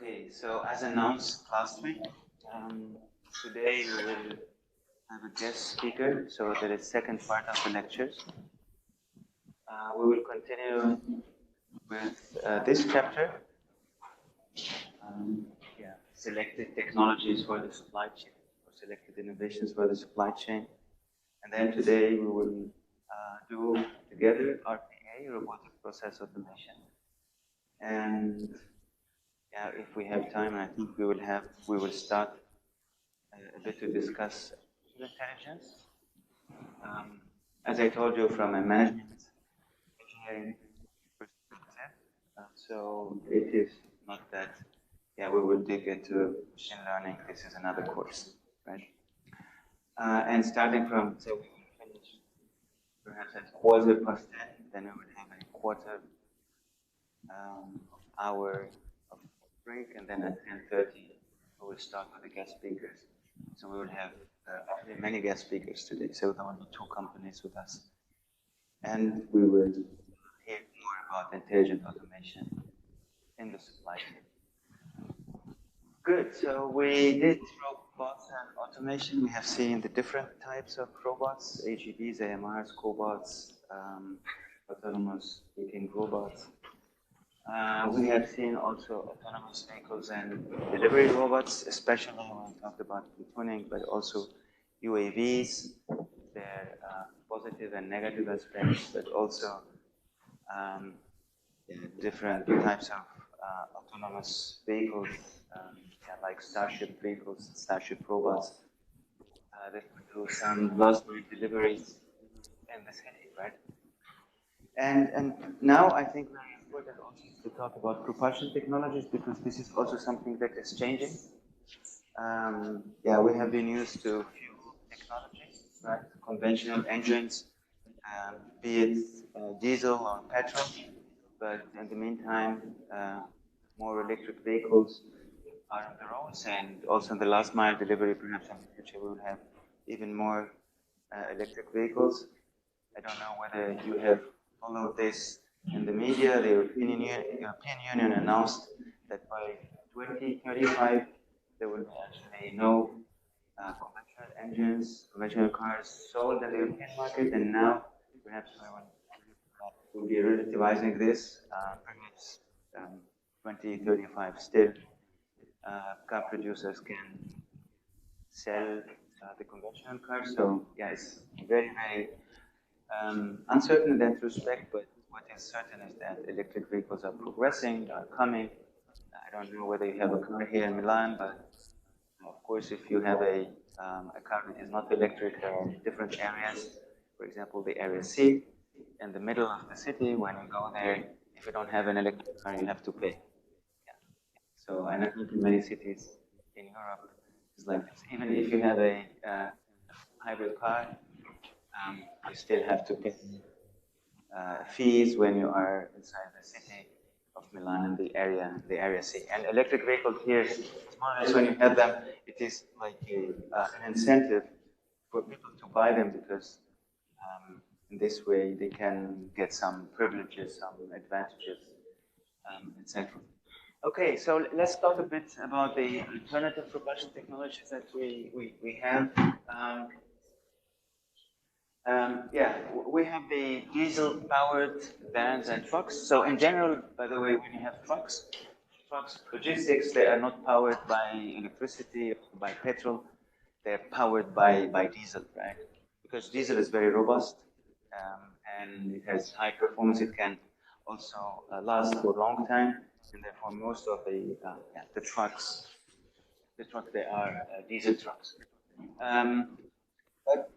Okay, so as announced last week, today we will have a guest speaker, so that is second part of the lectures. We will continue with this chapter, selected technologies for the supply chain, or selected innovations for the supply chain. And then today we will do together RPA, robotic process automation. And yeah, if we have time, and I think we will start a bit to discuss intelligence. As I told you, from a management engineering perspective, so it is not that, we will dig into machine learning. This is another course, right? And starting from, so we will finish perhaps at 10:15, then we will have a quarter hour of break, and then at 10:30 we will start with the guest speakers. So we will have actually many guest speakers today. So there will be 2 companies with us, and we will hear more about intelligent automation in the supply chain. Good. So we did robots and automation. We have seen the different types of robots: AGVs, AMRs, cobots, autonomous eating robots. We have seen also autonomous vehicles and delivery robots, especially when we talked about tuning, but also UAVs, their positive and negative aspects, but also different types of autonomous vehicles, like Starship vehicles, Starship robots, that could do some last mile deliveries in the city, right? And now I think very important also to talk about propulsion technologies, because this is also something that is changing. We have been used to fuel technologies, right? Conventional engines, be it diesel or petrol, but in the meantime, more electric vehicles are on the roads, and also in the last mile delivery, perhaps in the future we will have even more electric vehicles. I don't know whether you have followed this in the media. The European Union announced that by 2035 there will be actually no conventional engines, conventional cars sold in the European market, and now perhaps we will be relativizing this. Perhaps 2035 still car producers can sell the conventional cars. So it's very, very uncertain in that respect, but what is certain is that electric vehicles are progressing, are coming. I don't know whether you have a car here in Milan, but of course, if you have a car that is not electric, there are different areas. For example, the area C in the middle of the city. When you go there, if you don't have an electric car, you have to pay. So, and I think in many cities in Europe, it's like this. Even if you have a hybrid car, you still have to pay fees when you are inside the city of Milan and the area C. And electric vehicles here, more or less when you have them, it is like an incentive for people to buy them, because in this way they can get some privileges, some advantages, etc. Okay, so let's talk a bit about the alternative propulsion technologies that we have. We have the diesel-powered vans and trucks. So in general, by the way, when you have trucks, logistics, they are not powered by electricity or by petrol. They're powered by diesel, right? Because diesel is very robust, and it has high performance. It can also last for a long time, and therefore most of the trucks, they are diesel trucks. But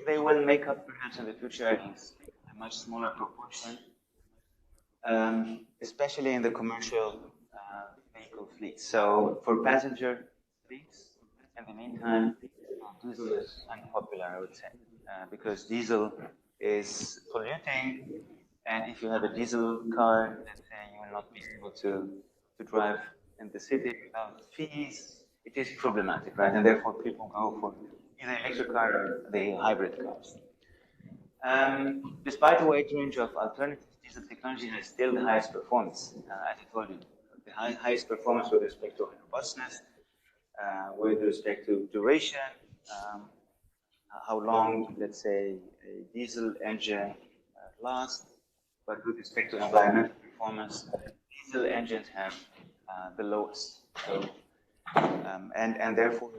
they will make up perhaps in the future a much smaller proportion, especially in the commercial vehicle fleets. So for passenger fleets, in the meantime, diesel is unpopular, I would say, because diesel is polluting, and if you have a diesel car, let's say, you will not be able to drive in the city without fees. It is problematic, right? And therefore people go for either electric car or the hybrid cars. Despite a wide range of alternatives, diesel technology has still the highest performance, as I told you, the highest performance with respect to robustness, with respect to duration, how long, let's say, a diesel engine lasts, but with respect to environmental performance, diesel engines have the lowest. So, and therefore,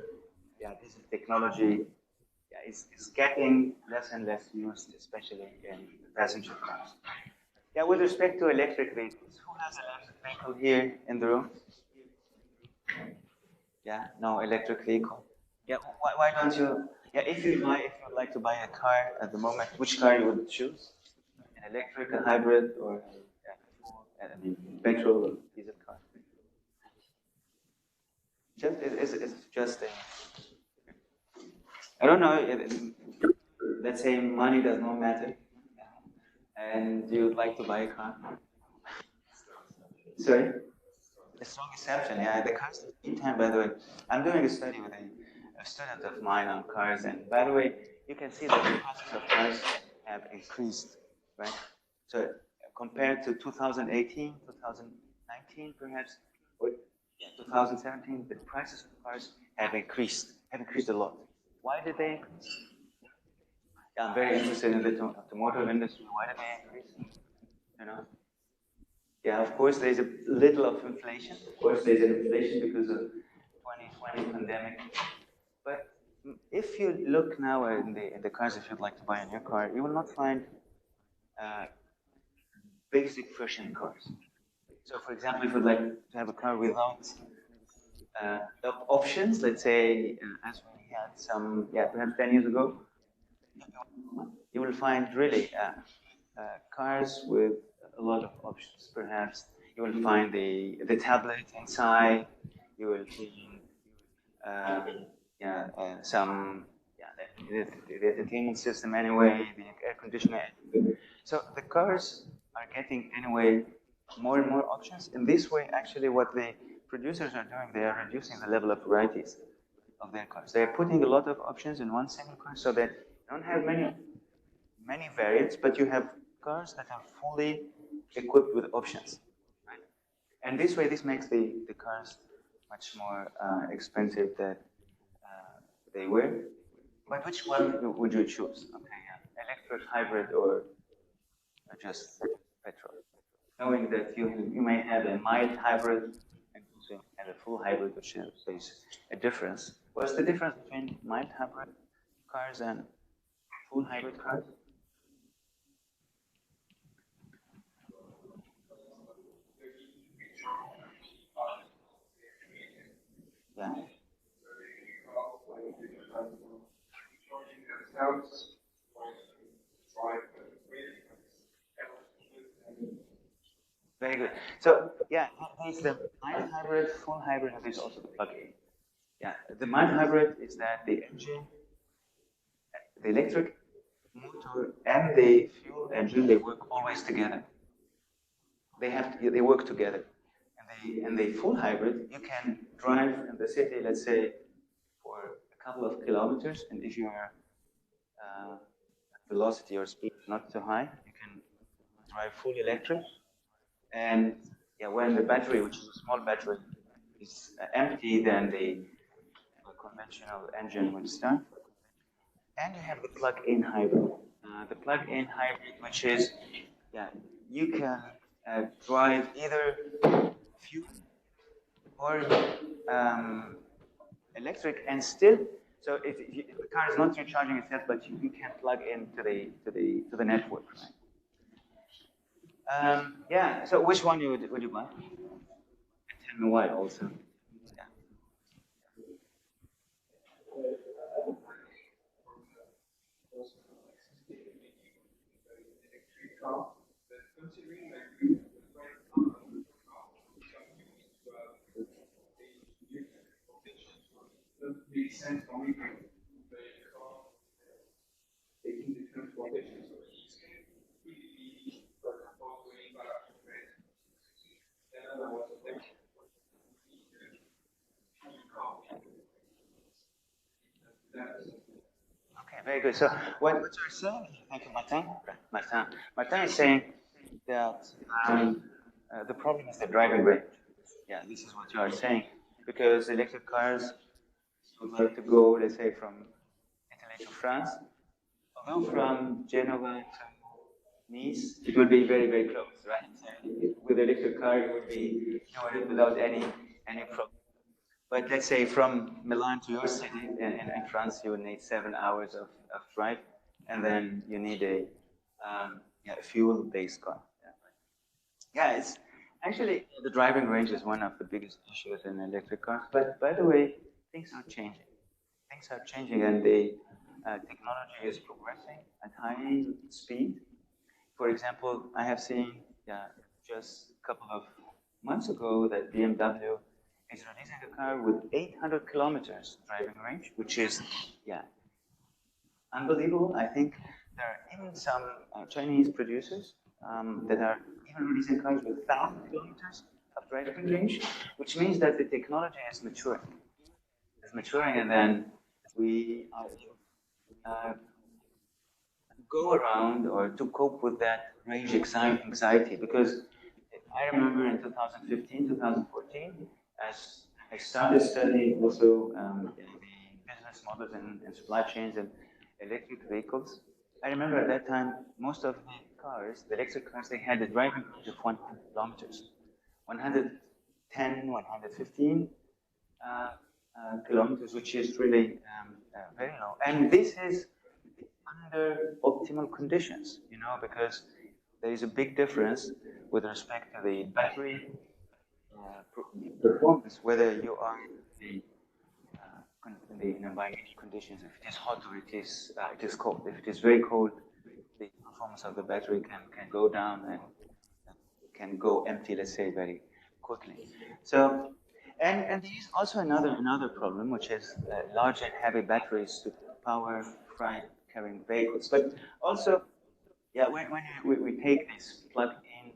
yeah, diesel technology is getting less and less used, especially in passenger cars. Yeah, with respect to electric vehicles, who has an electric vehicle here in the room? Yeah, no electric vehicle. Yeah, why don't you? Yeah, if you'd like to buy a car at the moment, which car you would choose? An electric, a hybrid, or petrol or diesel car? It's just a. I don't know. Let's say money does not matter, and you'd like to buy a car. Sorry. A strong exception, yeah. The cars, meantime, by the way, I'm doing a study with a student of mine on cars, and by the way, you can see that the prices of cars have increased, right? So compared to 2018, 2019, perhaps, or 2017, the prices of cars have increased a lot. Why did they increase? Yeah, I'm very interested in the automotive industry. Why did they increase? You know? Yeah, of course, there's a little of inflation. Of course, there's an inflation because of 2020 pandemic. But if you look now in the cars, if you'd like to buy a new car, you will not find basic version cars. So, for example, if you'd like to have a car without options, let's say, as we had some, perhaps 10 years ago, you will find really cars with a lot of options. Perhaps you will find the tablet inside. You will find some the entertainment system anyway, the air conditioner. So the cars are getting anyway more and more options. In this way, actually, what the producers are doing, they are reducing the level of varieties of their cars. They are putting a lot of options in one single car, so that you don't have many variants, but you have cars that are fully equipped with options. Right? And this way, this makes the cars much more expensive than they were. But which one would you choose? Okay, electric, hybrid, or just petrol? Knowing that you may have a mild hybrid and also have a full hybrid, which is a difference. What's the difference between mild hybrid cars and full hybrid cars? Yeah. Very good. So yeah, there's the mild hybrid, full hybrid, and there's also the plug-in. Yeah, the mild hybrid is that the engine, the electric motor, and the fuel engine, they work always together. They work together. And the full hybrid, you can drive in the city, let's say, for a couple of kilometers, and if your velocity or speed is not too high, you can drive fully electric. And when the battery, which is a small battery, is empty, then the conventional engine will start. And you have the plug-in hybrid. The plug-in hybrid, which is, you can drive either fuel or electric, and still, so if the car is not recharging itself, but you can plug into the network, right? So which one would you buy? And tell me why also. Yeah. Okay, very good. So what you're saying, thank you, Martin is saying that the problem is the driving range. yeah, this is what you are saying. Because electric cars would like to go, let's say, from Italy to France, although from Genoa to Nice, it would be very, very close, right? So with electric car, it would be doing it without any problem. But let's say from Milan to your city in France, you would need 7 hours of drive, and then you need a yeah, fuel-based car. Yeah, it's actually the driving range is one of the biggest issues in electric cars. But by the way, things are changing. Things are changing, and the technology is progressing at high speed. For example, I have seen just a couple of months ago that BMW is releasing a car with 800 kilometers driving range, which is yeah unbelievable. I think there are even some Chinese producers that are even releasing cars with 1,000 kilometers of driving range, which means that the technology is maturing. It's maturing, and then we are go around or to cope with that range anxiety, because I remember in 2015, 2014, as I started studying also the business models and supply chains and electric vehicles. I remember at that time, most of the cars, the electric cars, they had a driving range of 100 kilometers, 110, 115 kilometers, which is really very low. And this is under optimal conditions, because there is a big difference with respect to the battery performance, whether you are in the environmental conditions, if it is hot or it is cold. If it is very cold, the performance of the battery can go down and can go empty, let's say, very quickly. So, and there is also another problem, which is large and heavy batteries to power freight carrying vehicles. But also, yeah, when we take these plug-in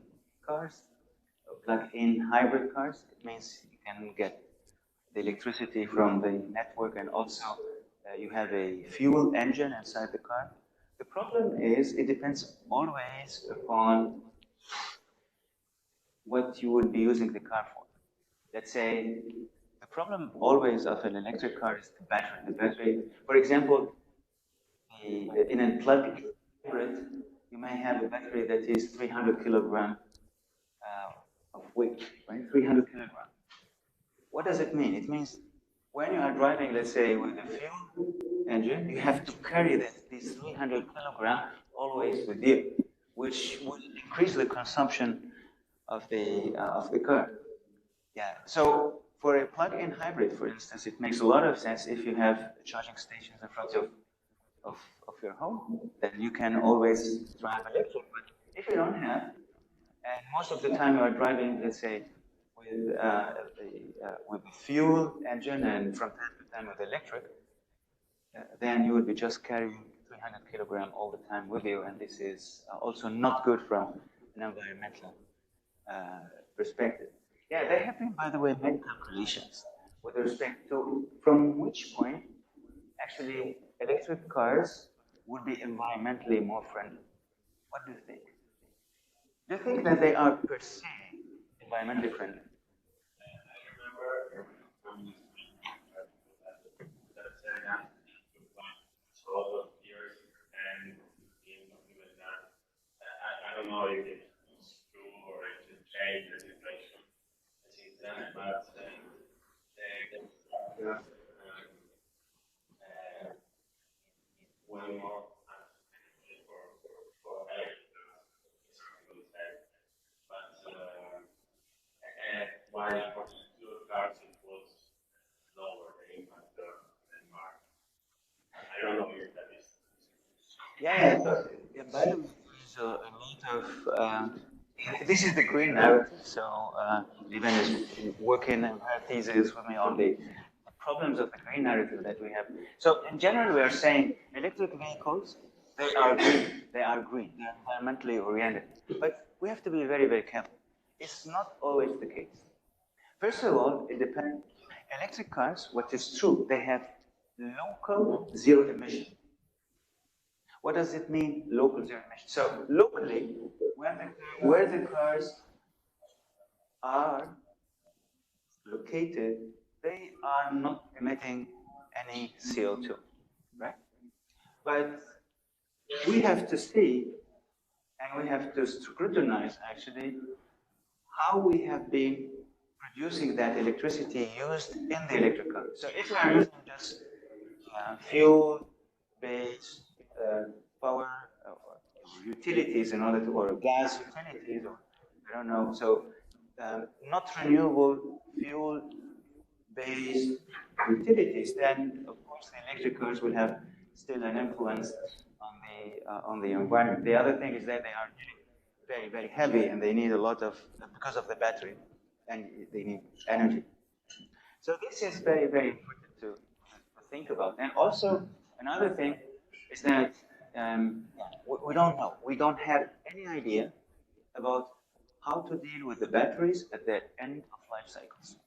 cars, plug-in hybrid cars, it means you can get the electricity from the network, and also you have a fuel engine inside the car. The problem is it depends always upon what you would be using the car for. Let's say the problem always of an electric car is the battery. The battery, for example, in a plug-in hybrid, you may have a battery that is 300 kilogram of weight, right? 300 kilogram. What does it mean? It means when you are driving, let's say, with a fuel engine, you have to carry these 300 kilogram always with you, which would increase the consumption of the car. Yeah. So for a plug-in hybrid, for instance, it makes a lot of sense if you have charging stations in front of, of your home, then you can always drive electric. But if you don't have, and most of the time you are driving, let's say, with a fuel engine and from time to time with electric, then you would be just carrying 300 kilogram all the time with you, and this is also not good from an environmental uh, perspective. Yeah, there have been, by the way, many calculations with respect to from which point actually electric cars would be environmentally more friendly. What do you think? Do you think that they are per se environmentally friendly? Yeah, yeah. So, yeah, by the way, there's a lot of. This is the green narrative. So, Liban is working and her thesis with me on the problems of the green narrative that we have. So, in general, we are saying electric vehicles, they are green. They are green. They are environmentally oriented. But we have to be very, very careful. It's not always the case. First of all, it depends. Electric cars, what is true, they have local zero emission. What does it mean, local zero emission? So locally, where the cars are located, they are not emitting any CO2, right? But we have to see, and we have to scrutinize actually, how we have been producing that electricity used in the electric car. So if we are using just fuel-based power or utilities in order to, or gas utilities, or I don't know, so not renewable fuel-based utilities, then of course the electric cars will have still an influence on the environment. The other thing is that they are very, very heavy and they need a lot of, because of the battery, and they need energy. So this is very, very important to think about. And also, another thing is that we don't know. We don't have any idea about how to deal with the batteries at the end of life cycles.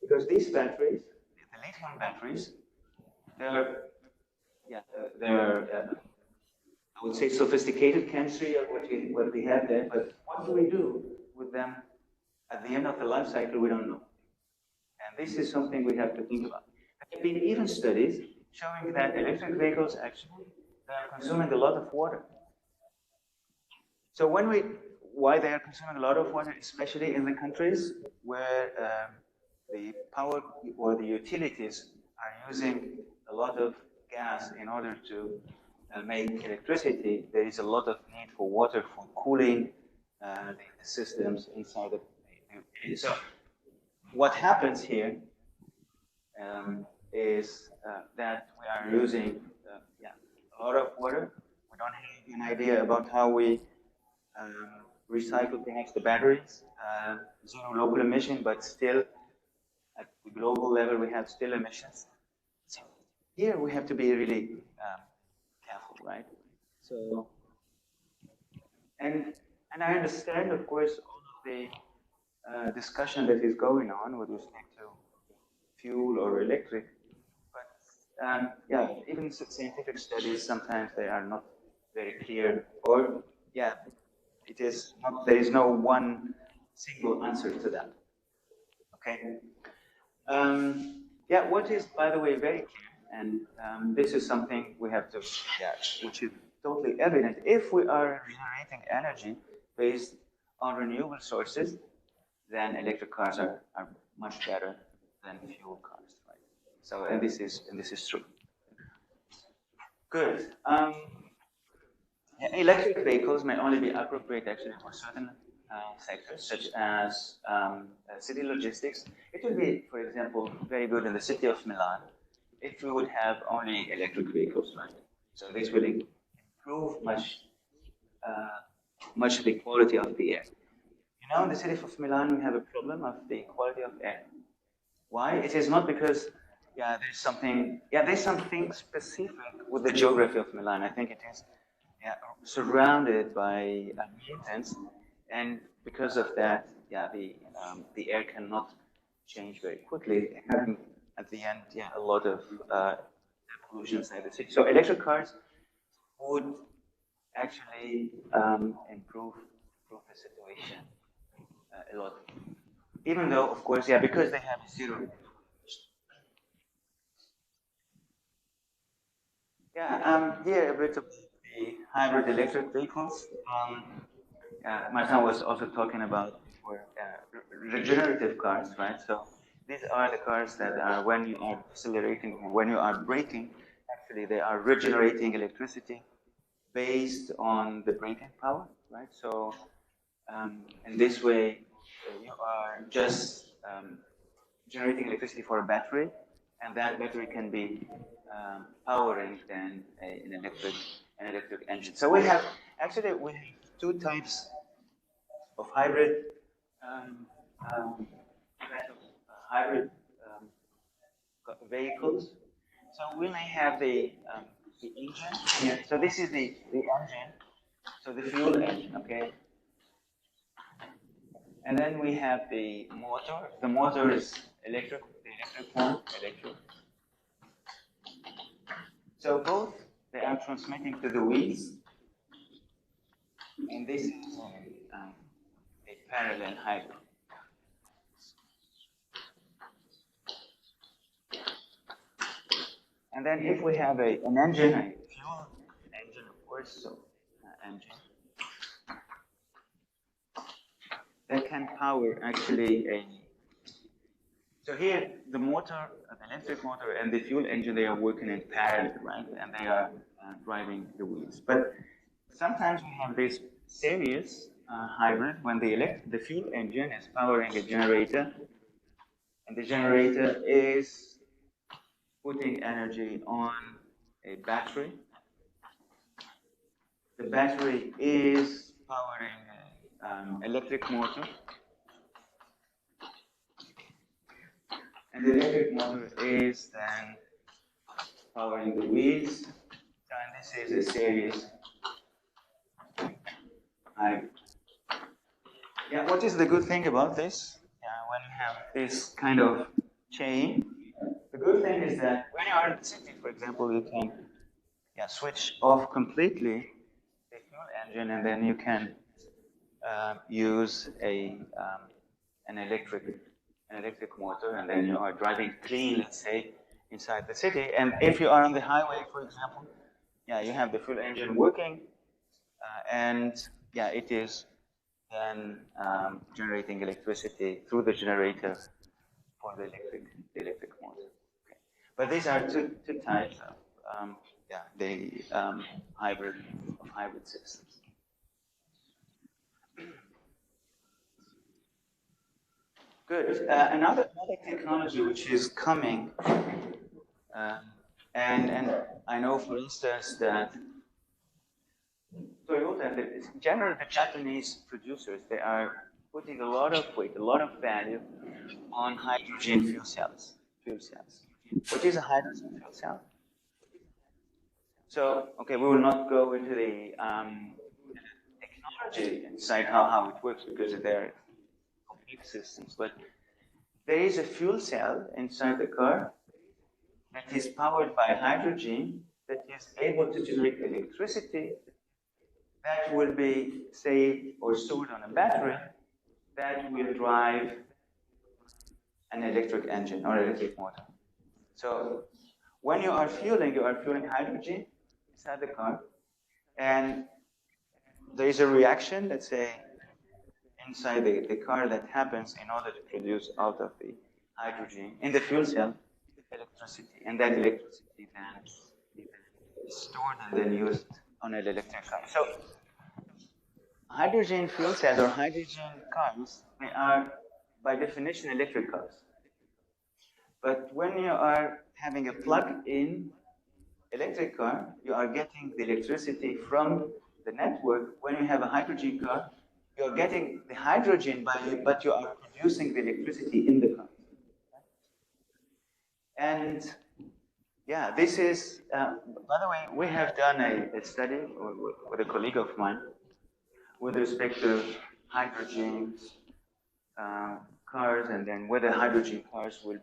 Because these batteries, the lithium batteries, they're I would say sophisticated chemistry of what we have there, but what do we do with them at the end of the life cycle? We don't know. And this is something we have to think about. There have been even studies showing that electric vehicles actually are consuming a lot of water. So why they are consuming a lot of water, especially in the countries where the power or the utilities are using a lot of gas in order to make electricity, there is a lot of need for water for cooling the systems inside the utility. So what happens here is that we are using a lot of water. We don't have an idea about how we recycle perhaps the batteries, zero local emission, but still at the global level we have still emissions. So here we have to be really careful, right? So, and I understand, of course, all of the discussion that is going on with respect to fuel or electric, but even scientific studies sometimes they are not very clear, or it is not. There is no one single answer to that. Okay. What is, by the way, very clear, and this is something we have to, which is totally evident. If we are generating energy based on renewable sources, then electric cars are much better than fuel cars, right? So, and this is true. Good. Electric vehicles may only be appropriate actually for certain sectors, such as city logistics. It would be, for example, very good in the city of Milan if we would have only electric vehicles, right? So this will improve much the quality of the air. You know, in the city of Milan, we have a problem of the quality of air. Why? It is not because there's something specific with the geography of Milan. I think it is surrounded by mountains, and because of that, the air cannot change very quickly, having at the end a lot of pollution inside the city. So electric cars would actually improve the situation a lot. Even though, of course, because they have zero. Here a bit of the hybrid electric vehicles. Martin was also talking about regenerative cars, right? So these are the cars that are, when you are accelerating or when you are braking, actually they are regenerating electricity based on the braking power, right? So in this way, you are just generating electricity for a battery, and that battery can be powering then an electric engine. So we have two types of hybrid hybrid vehicles. So we may have the engine here. So this is the engine. So the fuel engine, okay. And then we have the motor. The motor is electric. The electric one, electric. So both they are transmitting to the wheels, and this is a parallel hybrid. And then if we have an engine, a fuel engine, of course, so engine, that can power actually a. So here, the motor, the electric motor and the fuel engine, they are working in parallel, right? And they are driving the wheels. But sometimes we have this series hybrid when the fuel engine is powering a generator, and the generator is putting energy on a battery. The battery is powering an electric motor, and the electric motor is then powering the wheels. And this is a series hybrid. Yeah, what is the good thing about this? When you have this kind of chain, the good thing is that when you are in the city, for example, you can switch off completely the fuel engine, and then you can use an electric motor, and then you are driving clean, let's say, inside the city. And if you are on the highway, for example, you have the fuel engine working, and it is then generating electricity through the generator for the electric motor. Okay. But these are two types of the hybrid systems. Good. Another technology which is coming, and I know, for instance, that Toyota, generally the Japanese producers, they are putting a lot of weight, a lot of value on hydrogen fuel cells. What is a hydrogen fuel cell? So, okay, we will not go into the technology inside how it works, because they're complex systems, but there is a fuel cell inside the car that is powered by hydrogen that is able to generate electricity that will be saved or stored on a battery that will drive an electric engine or electric motor. So when you are fueling hydrogen inside the car, and there is a reaction, let's say, inside the car that happens in order to produce out of the hydrogen in the fuel cell electricity, and that electricity then is stored and then used on an electric car. So hydrogen fuel cells or hydrogen cars, they are by definition electric cars. But when you are having a plug-in electric car, you are getting the electricity from the network. When you have a hydrogen car, you are getting the hydrogen, but you are producing the electricity in the car. And this is, by the way, we have done a study with a colleague of mine with respect to hydrogen cars, and then whether hydrogen cars will be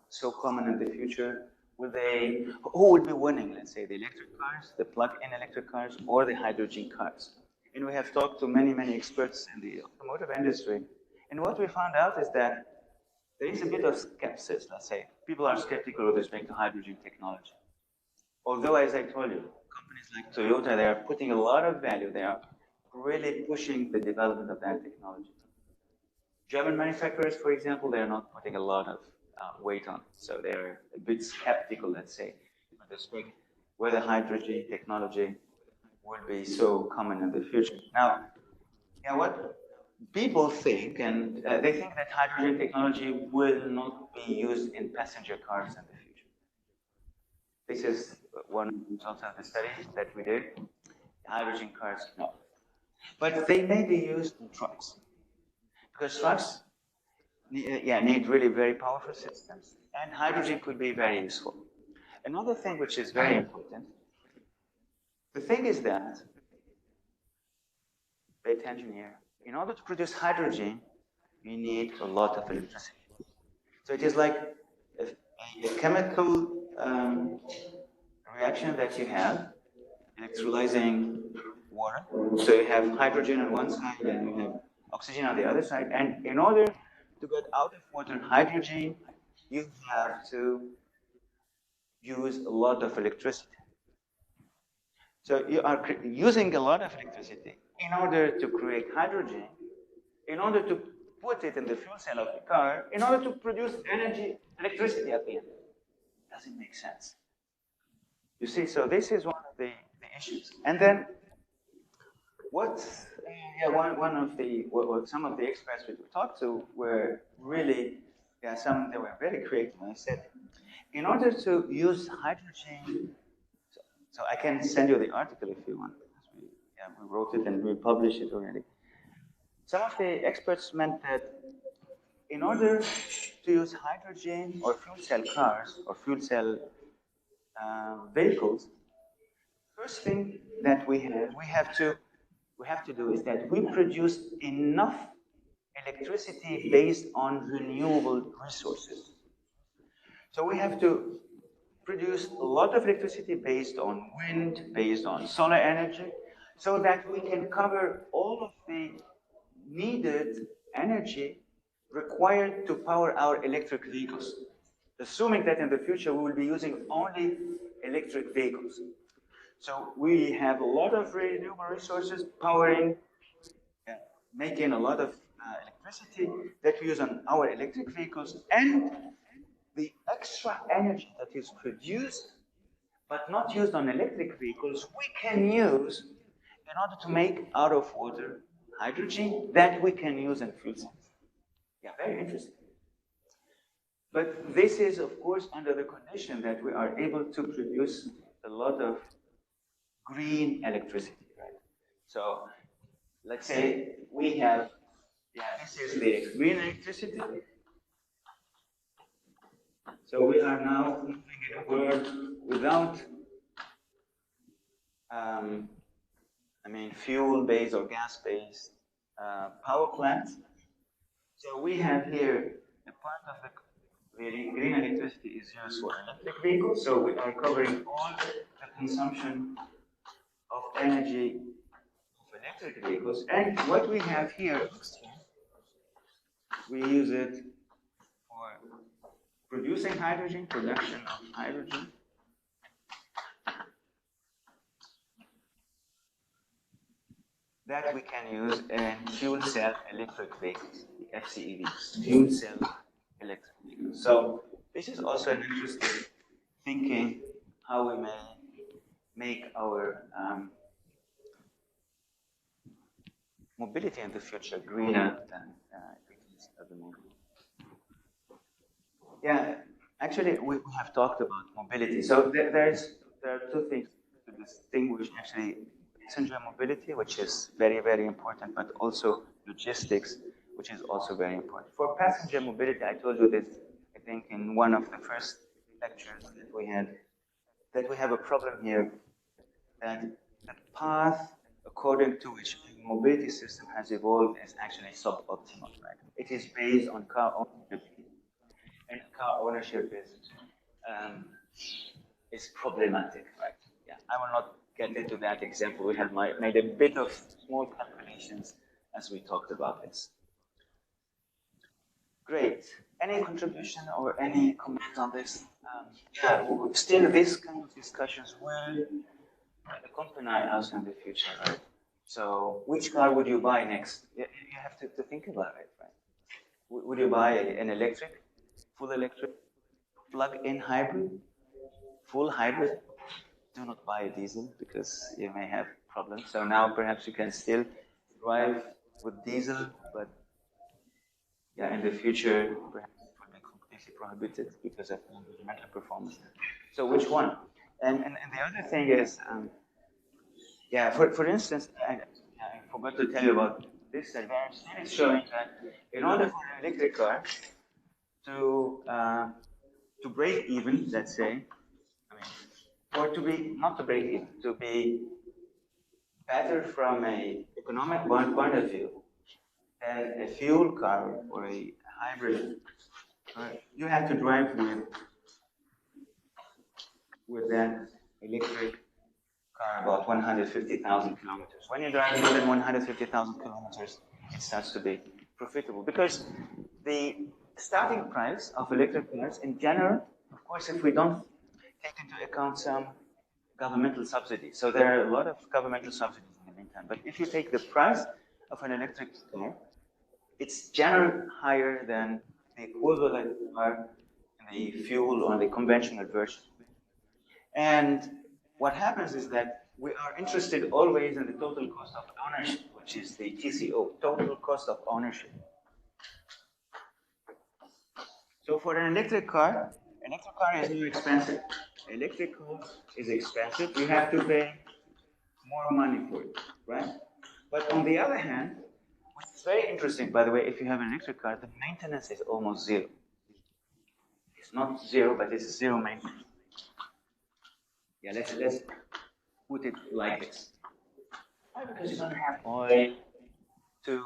so common in the future. Who would be winning, let's say, the electric cars, the plug-in electric cars, or the hydrogen cars? And we have talked to many experts in the automotive industry. And what we found out is that there is a bit of skepsis, let's say. People are skeptical with respect to hydrogen technology. Although, as I told you, companies like Toyota, they are putting a lot of value. They are really pushing the development of that technology. German manufacturers, for example, they are not putting a lot of weight on it. So they're a bit skeptical, let's say, with respect whether hydrogen technology will be so common in the future. Now, what people think, and they think that hydrogen technology will not be used in passenger cars in the future. This is one of the results of the study that we did. Hydrogen cars, no. But they may be used in trucks. Because trucks need really very powerful systems, and hydrogen could be very useful. Another thing which is very important, the thing is that, pay attention here, in order to produce hydrogen, you need a lot of electricity. So it is like a chemical reaction that you have, electrolyzing water. So you have hydrogen on one side and you have oxygen on the other side. And in order to get out of water hydrogen, you have to use a lot of electricity. So you are using a lot of electricity in order to create hydrogen, in order to put it in the fuel cell of the car, in order to produce energy, electricity at the end. Doesn't make sense. You see, so this is one of the issues. And then one of the, some of the experts we talked to were really, they were very creative. I said, in order to use hydrogen, so I can send you the article if you want. We wrote it and we published it already. Some of the experts meant that in order to use hydrogen or fuel cell cars or fuel cell vehicles, first thing that we have to do is that we produce enough electricity based on renewable resources. So we have to produce a lot of electricity based on wind, based on solar energy, so that we can cover all of the needed energy required to power our electric vehicles, assuming that in the future we will be using only electric vehicles. So we have a lot of renewable resources powering, making a lot of electricity that we use on our electric vehicles, and the extra energy that is produced but not used on electric vehicles, we can use in order to make out of water hydrogen that we can use in fuel cells. Yeah, very interesting. But this is, of course, under the condition that we are able to produce a lot of green electricity, right? So let's say we have, this is the green electricity. So we are now moving in a world without, fuel-based or gas-based power plants. So we have here a part of the green electricity is used for electric vehicles. So we are covering all the consumption of energy of electric vehicles. And what we have here, we use it for producing hydrogen, production of hydrogen. That we can use in fuel cell electric vehicles, the FCEVs, fuel cell electric vehicles. So this is also an interesting thinking how we may make our mobility in the future greener than it is at the moment. Yeah, actually we have talked about mobility. So there are two things to distinguish actually. Passenger mobility, which is very, very important, but also logistics, which is also very important. For passenger mobility, I told you this, I think, in one of the first lectures that we had, that we have a problem here, that the path according to which the mobility system has evolved is actually suboptimal, right? It is based on car ownership, and car ownership is problematic, right? Yeah, I will not get into that example. We have made a bit of small calculations as we talked about this. Great. Any contribution or any comment on this? Still, this kind of discussions will accompany us in the future, right? So, which car would you buy next? You have to think about it, right? Would you buy an electric, full electric, plug-in hybrid, full hybrid? Do not buy a diesel because you may have problems. So now perhaps you can still drive with diesel, but in the future perhaps it will be completely prohibited because of environmental performance. So which one? And the other thing is, for instance, I forgot to tell you about this. There are studies showing that in order for an electric car to break even, let's say, or to be, not to break even, to be better from an economic point of view than a fuel car or a hybrid, you have to drive with that electric car about 150,000 kilometers. When you drive more than 150,000 kilometers, it starts to be profitable because the starting price of electric cars in general, of course, if we don't take into account some governmental subsidies. So there are a lot of governmental subsidies in the meantime. But if you take the price of an electric car, it's generally higher than the equivalent car in the fuel or the conventional version. And what happens is that we are interested always in the total cost of ownership, which is the TCO, total cost of ownership. So for an electric car is more expensive. Electric car is expensive. You have to pay more money for it, right? But on the other hand, which is very interesting, by the way, if you have an electric car, the maintenance is almost zero. It's not zero, but it's zero maintenance. Yeah, let's put it like this. Because you don't have oil to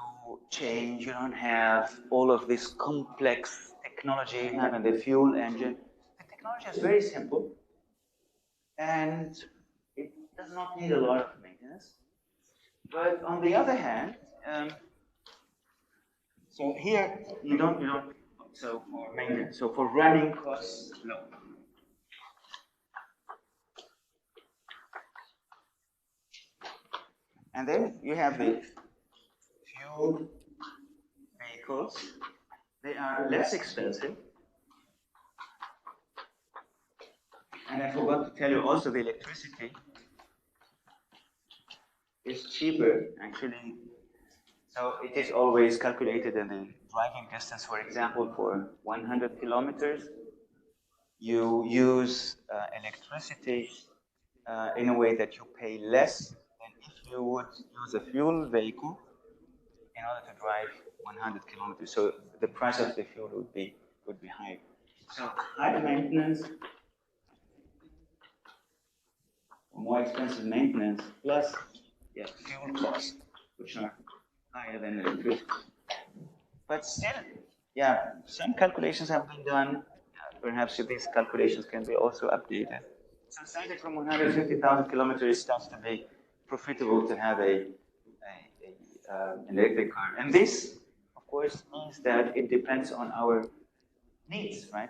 change, you don't have all of this complex technology you have in the fuel engine. The technology is very simple, and it does not need a lot of maintenance. But on the other hand, so here you don't. So for maintenance, so for running costs, no. And then you have the fuel vehicles. They are less expensive. And I forgot to tell you also the electricity is cheaper, actually. So it is always calculated in the driving distance. For example, for 100 kilometers, you use electricity in a way that you pay less than if you would use a fuel vehicle in order to drive 100 kilometers. So the price of the fuel would be higher. So high maintenance, more expensive maintenance, plus fuel costs, which are higher than electricity. But still, some calculations have been done. Perhaps these calculations can be also updated. So starting from 150,000 kilometers, it starts to be profitable to have an electric car. And this, of course, means that it depends on our needs, right?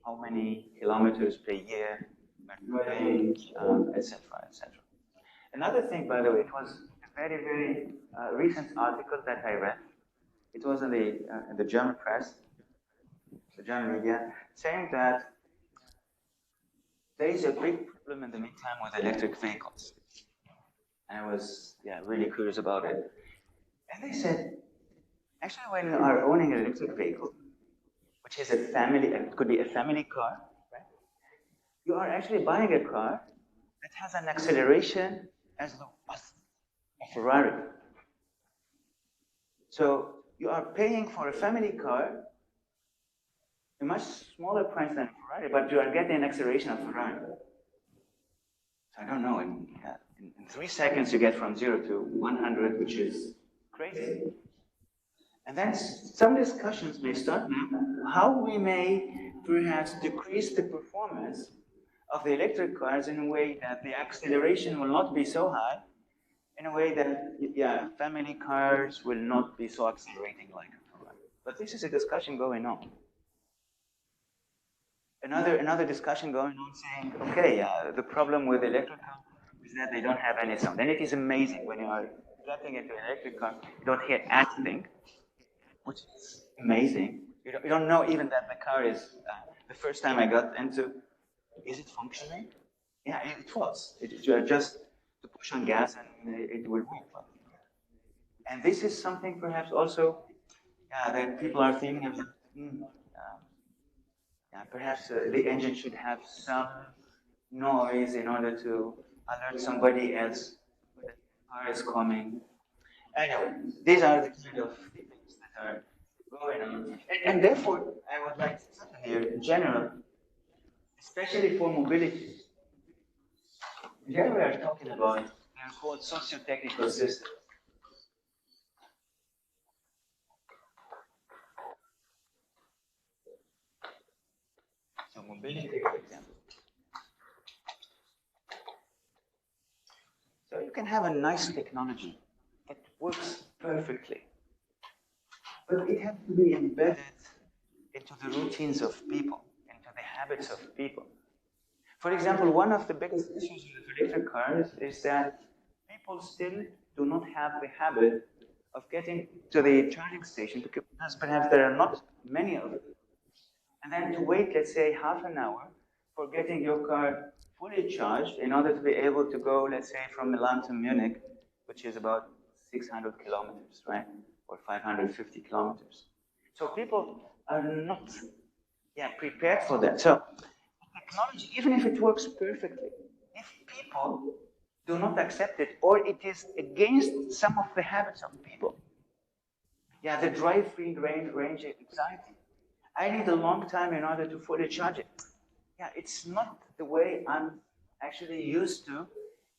How many kilometers per year, etc., etc. Another thing, by the way, it was a very, very recent article that I read. It was in the German press, the German media, saying that there is a big problem in the meantime with electric vehicles. And I was really curious about it. And they said, actually, when you are owning an electric vehicle, which is it could be a family car, right? You are actually buying a car that has an acceleration as low as a Ferrari. So you are paying for a family car a much smaller price than Ferrari, but you are getting an acceleration of Ferrari. So I don't know, in 3 seconds you get from 0 to 100, which is crazy. And then some discussions may start now, how we may perhaps decrease the performance of the electric cars in a way that the acceleration will not be so high, in a way that, family cars will not be so accelerating like a Ferrari. But this is a discussion going on. Another discussion going on saying, okay, the problem with electric cars is that they don't have any sound. And it is amazing when you are getting into an electric car, you don't hear anything, which is amazing. You don't know even that the car is, the first time I got into, is it functioning? Yeah, it was. You are just to push on gas and it will work. And this is something perhaps also that people are thinking about. Perhaps the engine should have some noise in order to alert somebody else when the car is coming. Anyway, these are the kind of things that are going on. And therefore, I would like to talk here in general, especially for mobility. Here we are talking about, they are called socio-technical systems. So mobility, for example. So you can have a nice technology that works perfectly, but it has to be embedded into the routines of people, into the habits of people. For example, one of the biggest issues with electric cars is that people still do not have the habit of getting to the charging station because perhaps there are not many of them. And then to wait, let's say, half an hour for getting your car fully charged in order to be able to go, let's say, from Milan to Munich, which is about 600 kilometers, right? Or 550 kilometers. So people are not prepared for that. So technology, even if it works perfectly, if people do not accept it or it is against some of the habits of people, the drive-free range anxiety. I need a long time in order to fully charge it. It's not the way I'm actually used to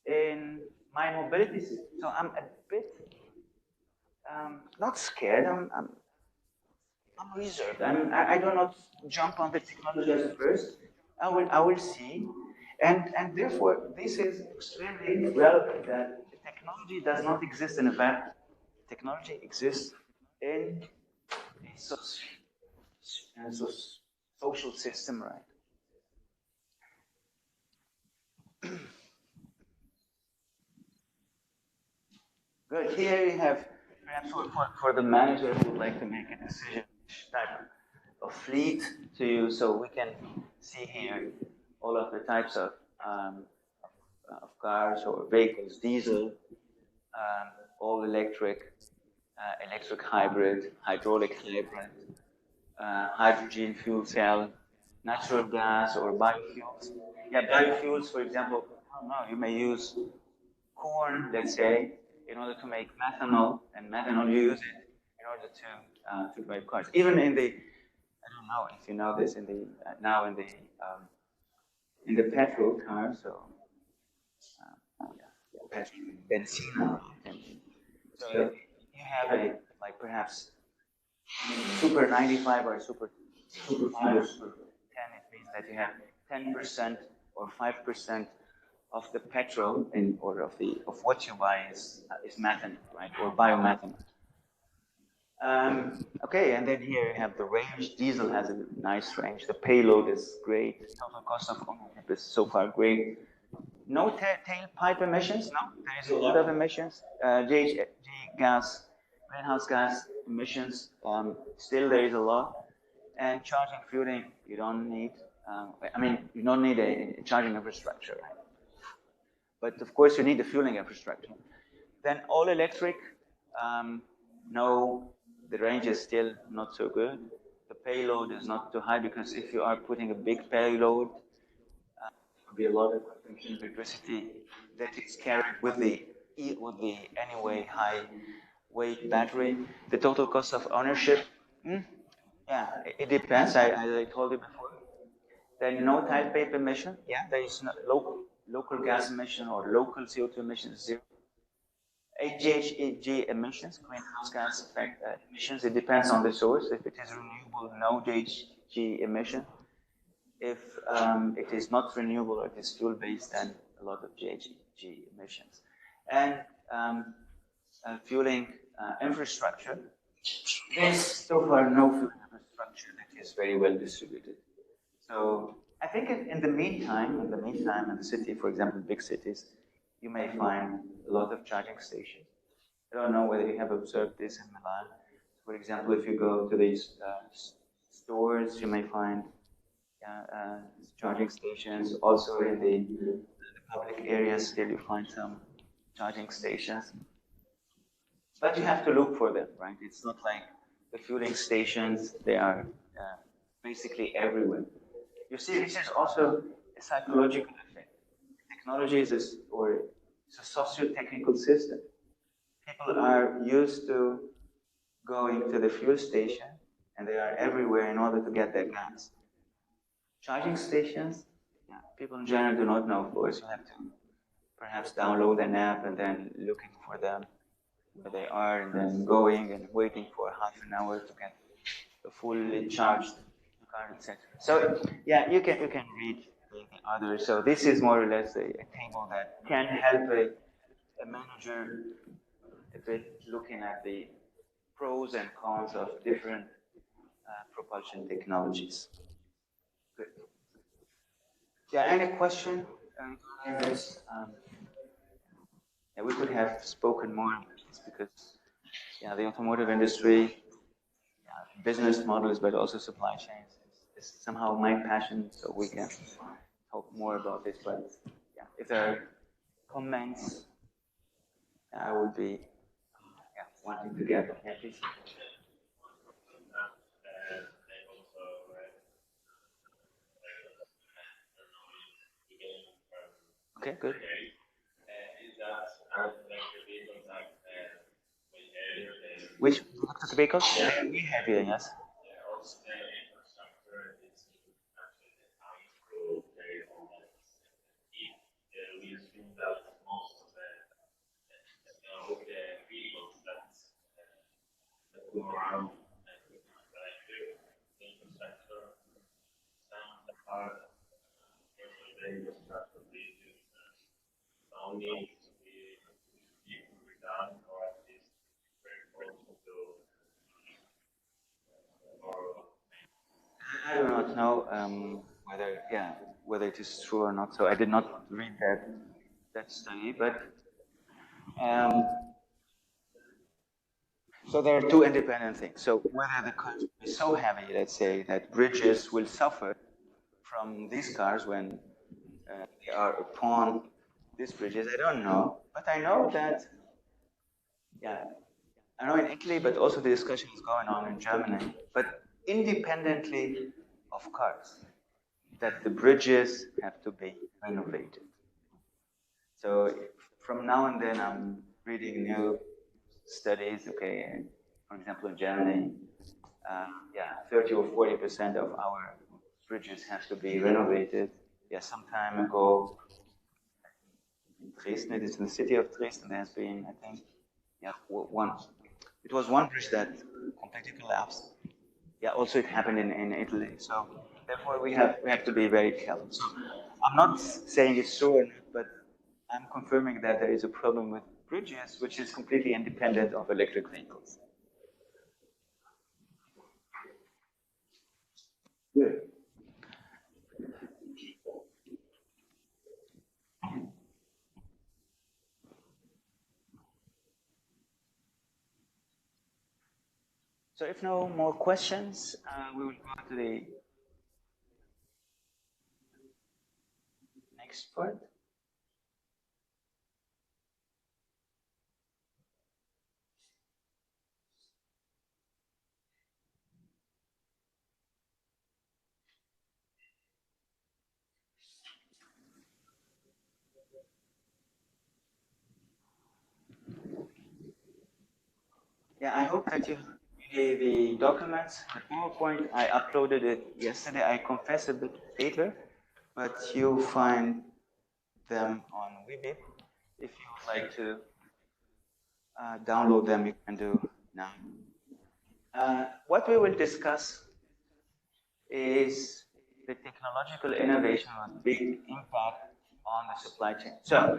in my mobility system. So I'm a bit not scared. I'm reserved. I do not jump on the technology at first. I will see, and therefore this is extremely relevant that technology does not exist in a vacuum. Technology exists in a social system, right? Good. Here you have perhaps for the manager who would like to make a decision which type of fleet to use. So we can see here all of the types of cars or vehicles: diesel, all electric, electric hybrid, hydraulic hybrid, hydrogen fuel cell, natural gas or biofuels. Biofuels, for example, I don't know, you may use corn, let's say, in order to make methanol, and methanol you use it in order to drive cars. Even in the, I don't know if you know this, in the now in the petrol car, so petrol, benzene, and so you have a like perhaps super 95 or super 5 or super 10. It means that you have 10% or 5% of the petrol or of what you buy is methanol, right, or biomethanol. Okay, and then here you have the range. Diesel has a nice range. The payload is great. Total cost of ownership is so far great. No tailpipe emissions. No, there is a lot of emissions. GHG gas, greenhouse gas emissions. Still, there is a lot. And charging, fueling, you don't need. You don't need a charging infrastructure, right? But of course, you need the fueling infrastructure. Then all electric. No, the range is still not so good. The payload is not too high because if you are putting a big payload, there will be a lot of electricity that is carried with the anyway high weight battery. The total cost of ownership, it depends. I told you before. Then no tailpipe emission. There is no local gas emission or local CO2 emissions, zero. GHG emissions, greenhouse gas effect emissions, it depends on the source. If it is renewable, no GHG emission. If it is not renewable or it is fuel-based, then a lot of GHG emissions. And fueling infrastructure, there's so far no fueling infrastructure that is very well distributed. So I think in the meantime, in the city, for example, big cities, you may find a lot of charging stations. I don't know whether you have observed this in Milan. For example, if you go to these stores, you may find charging stations. Also in the public areas, still you find some charging stations. But you have to look for them, right? It's not like the fueling stations, they are basically everywhere. You see, this is also a psychological effect. Technology is a socio-technical system. People are used to going to the fuel station, and they are everywhere in order to get their gas. Charging stations, people in general do not know, of course. You have to perhaps download an app and then looking for them where they are, and then going and waiting for half an hour to get a fully charged car, etc. So you can read the others. So this is more or less a table that can help a manager a bit looking at the pros and cons of different propulsion technologies. Good. Yeah, any question regarding this? Yeah, we could have spoken more about this because yeah, the automotive industry, yeah, business models, but also supply chains is somehow my passion. So we can talk more about this. But yeah, if there are comments, I would be wanting to get. Yeah, please. Okay, good. Which electric vehicles? We have here, yes. I do not know whether it is true or not. So I did not read that study, but um, so there are two independent things. So whether the cost is so heavy, let's say, that bridges will suffer from these cars when they are upon these bridges, I don't know. But I know that, yeah, I know in Italy, but also the discussion is going on in Germany. But independently of cars, that the bridges have to be renovated. So from now and then, I'm reading new studies. Okay, for example, in Germany, yeah, 30 or 40% of our bridges have to be renovated. Yeah, some time ago in Dresden, it is in the city of Dresden. There has been, I think, yeah, one. It was one bridge that completely collapsed. Yeah, also it happened in Italy. So therefore, we have to be very careful. So I'm not saying it's true or not, but I'm confirming that there is a problem with bridges, which is completely independent of electric vehicles. Good. So if no more questions, we will go to the next part. Yeah, I hope that you the documents, the PowerPoint. I uploaded it yesterday. I confess a bit later, but you find them on Weebit. If you would like to download them, you can do now. What we will discuss is the technological innovation with big impact on the supply chain. So,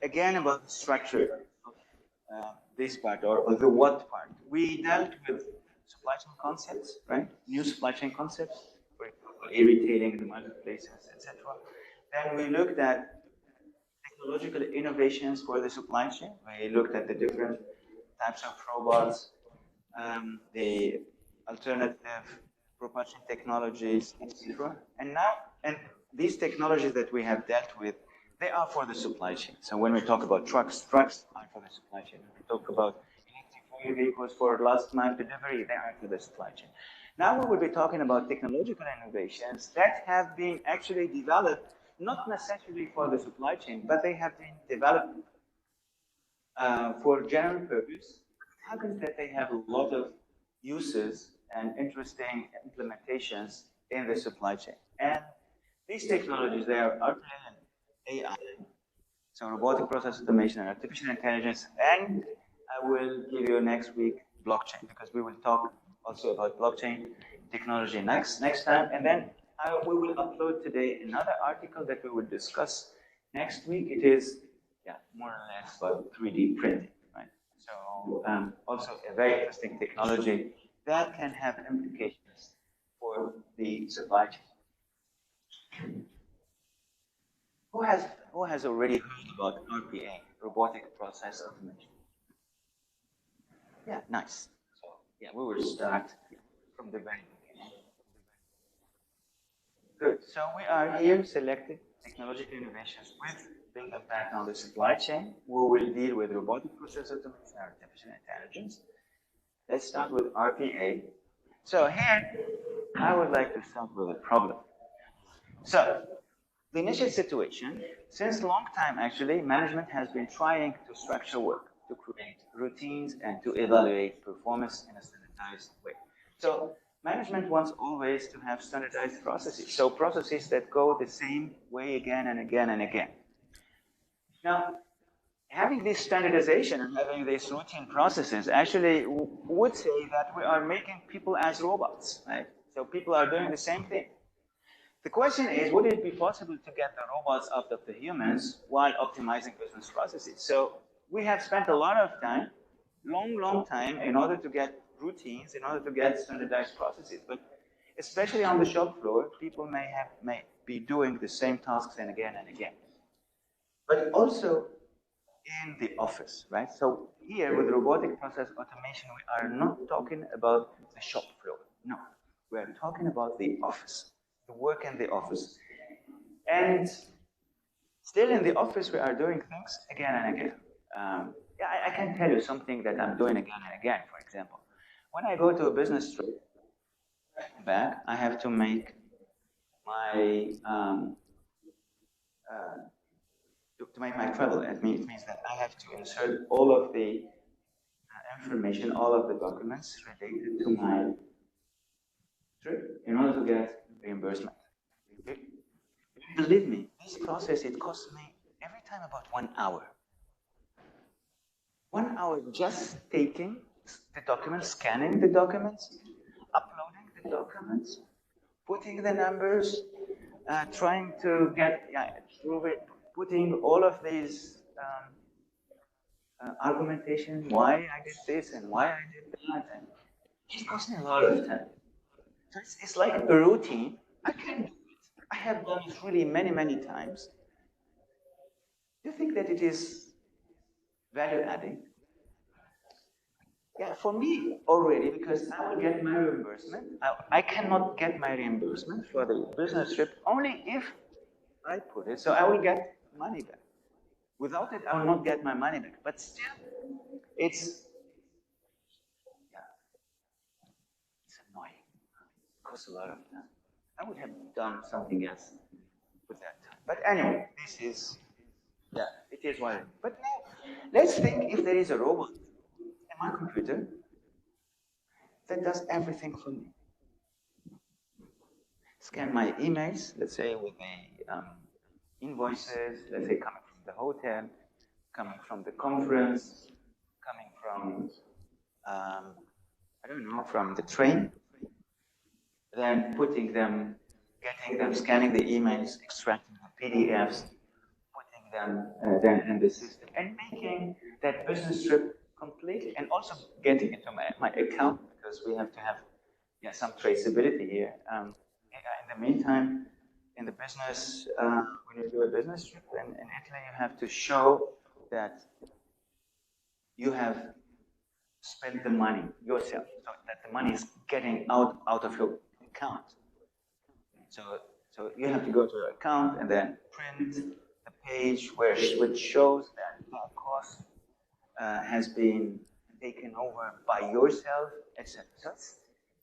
again, about the structure of this part or the what part. We dealt with supply chain concepts, right? New supply chain concepts, for example, e-retailing, the marketplaces, etc. Then we looked at technological innovations for the supply chain. We looked at the different types of robots, the alternative propulsion technologies, etc. And these technologies that we have dealt with, they are for the supply chain. So when we talk about trucks are for the supply chain. When we talk about electric vehicles for last mile delivery, they are for the supply chain. Now we will be talking about technological innovations that have been actually developed, not necessarily for the supply chain, but they have been developed for general purpose. It happens that they have a lot of uses and interesting implementations in the supply chain. And these technologies, they are RPA and AI, so robotic process automation and artificial intelligence. And I will give you next week blockchain, because we will talk also about blockchain technology next time. And then we will upload today another article that we will discuss next week. It is more or less about 3D printing, right? So also a very interesting technology that can have implications for the supply chain. who has already heard about RPA, robotic process automation? Yeah, nice. So yeah, we will start from the very beginning. Good. So we are here selected technological innovations with big impact on the supply chain. We will deal with robotic process automation and artificial intelligence. Let's start with RPA. So here, I would like to start with a problem. So the initial situation, since a long time actually, management has been trying to structure work, to create routines and to evaluate performance in a standardized way. So management wants always to have standardized processes, so processes that go the same way again and again and again. Now, having this standardization and having these routine processes actually would say that we are making people as robots, right? So people are doing the same thing. The question is, would it be possible to get the robots out of the humans while optimizing business processes? So we have spent a lot of time, long time, in order to get routines, in order to get standardized processes. But especially on the shop floor, people may be doing the same tasks and again and again. But also in the office, right? So here with robotic process automation, we are not talking about the shop floor. No, we are talking about the office, the work in the office. And still in the office, we are doing things again and again. Yeah, I can tell you something that I'm doing again and again. For example, when I go to a business trip back, I have to make my to make my travel. It means that I have to insert all of the information, all of the documents related to my trip in order to get reimbursement. Believe me, this process, it costs me every time about 1 hour. 1 hour just taking the documents, scanning the documents, uploading the documents, putting the numbers, trying to get, putting all of these argumentation, why I did this and why I did that, and it cost me a lot of time. So it's like a routine. I can do it. I have done it really many times. Do you think that it is value adding? Yeah, for me already, because I will get my reimbursement. I cannot get my reimbursement for the business trip only if I put it. So I will get money back. Without it, I will not get my money back. But still, it's annoying. It costs a lot of time. I would have done something else with that time. But anyway, this is, it is what it is. But now, let's think if there is a robot in my computer that does everything for me. Scan my emails, let's say with the invoices, let's say coming from the hotel, coming from the conference, coming from, I don't know, from the train, then putting them, getting them, scanning the emails, extracting the PDFs, putting them then in the system, and making that business trip completely, and also getting into my account, because we have to have some traceability here. In the meantime, in the business, when you do a business trip in Italy, you have to show that you have spent the money yourself, so that the money is getting out of your account. So you have to go to your account and then print the page which shows that the cost has been taken over by yourself, etc. So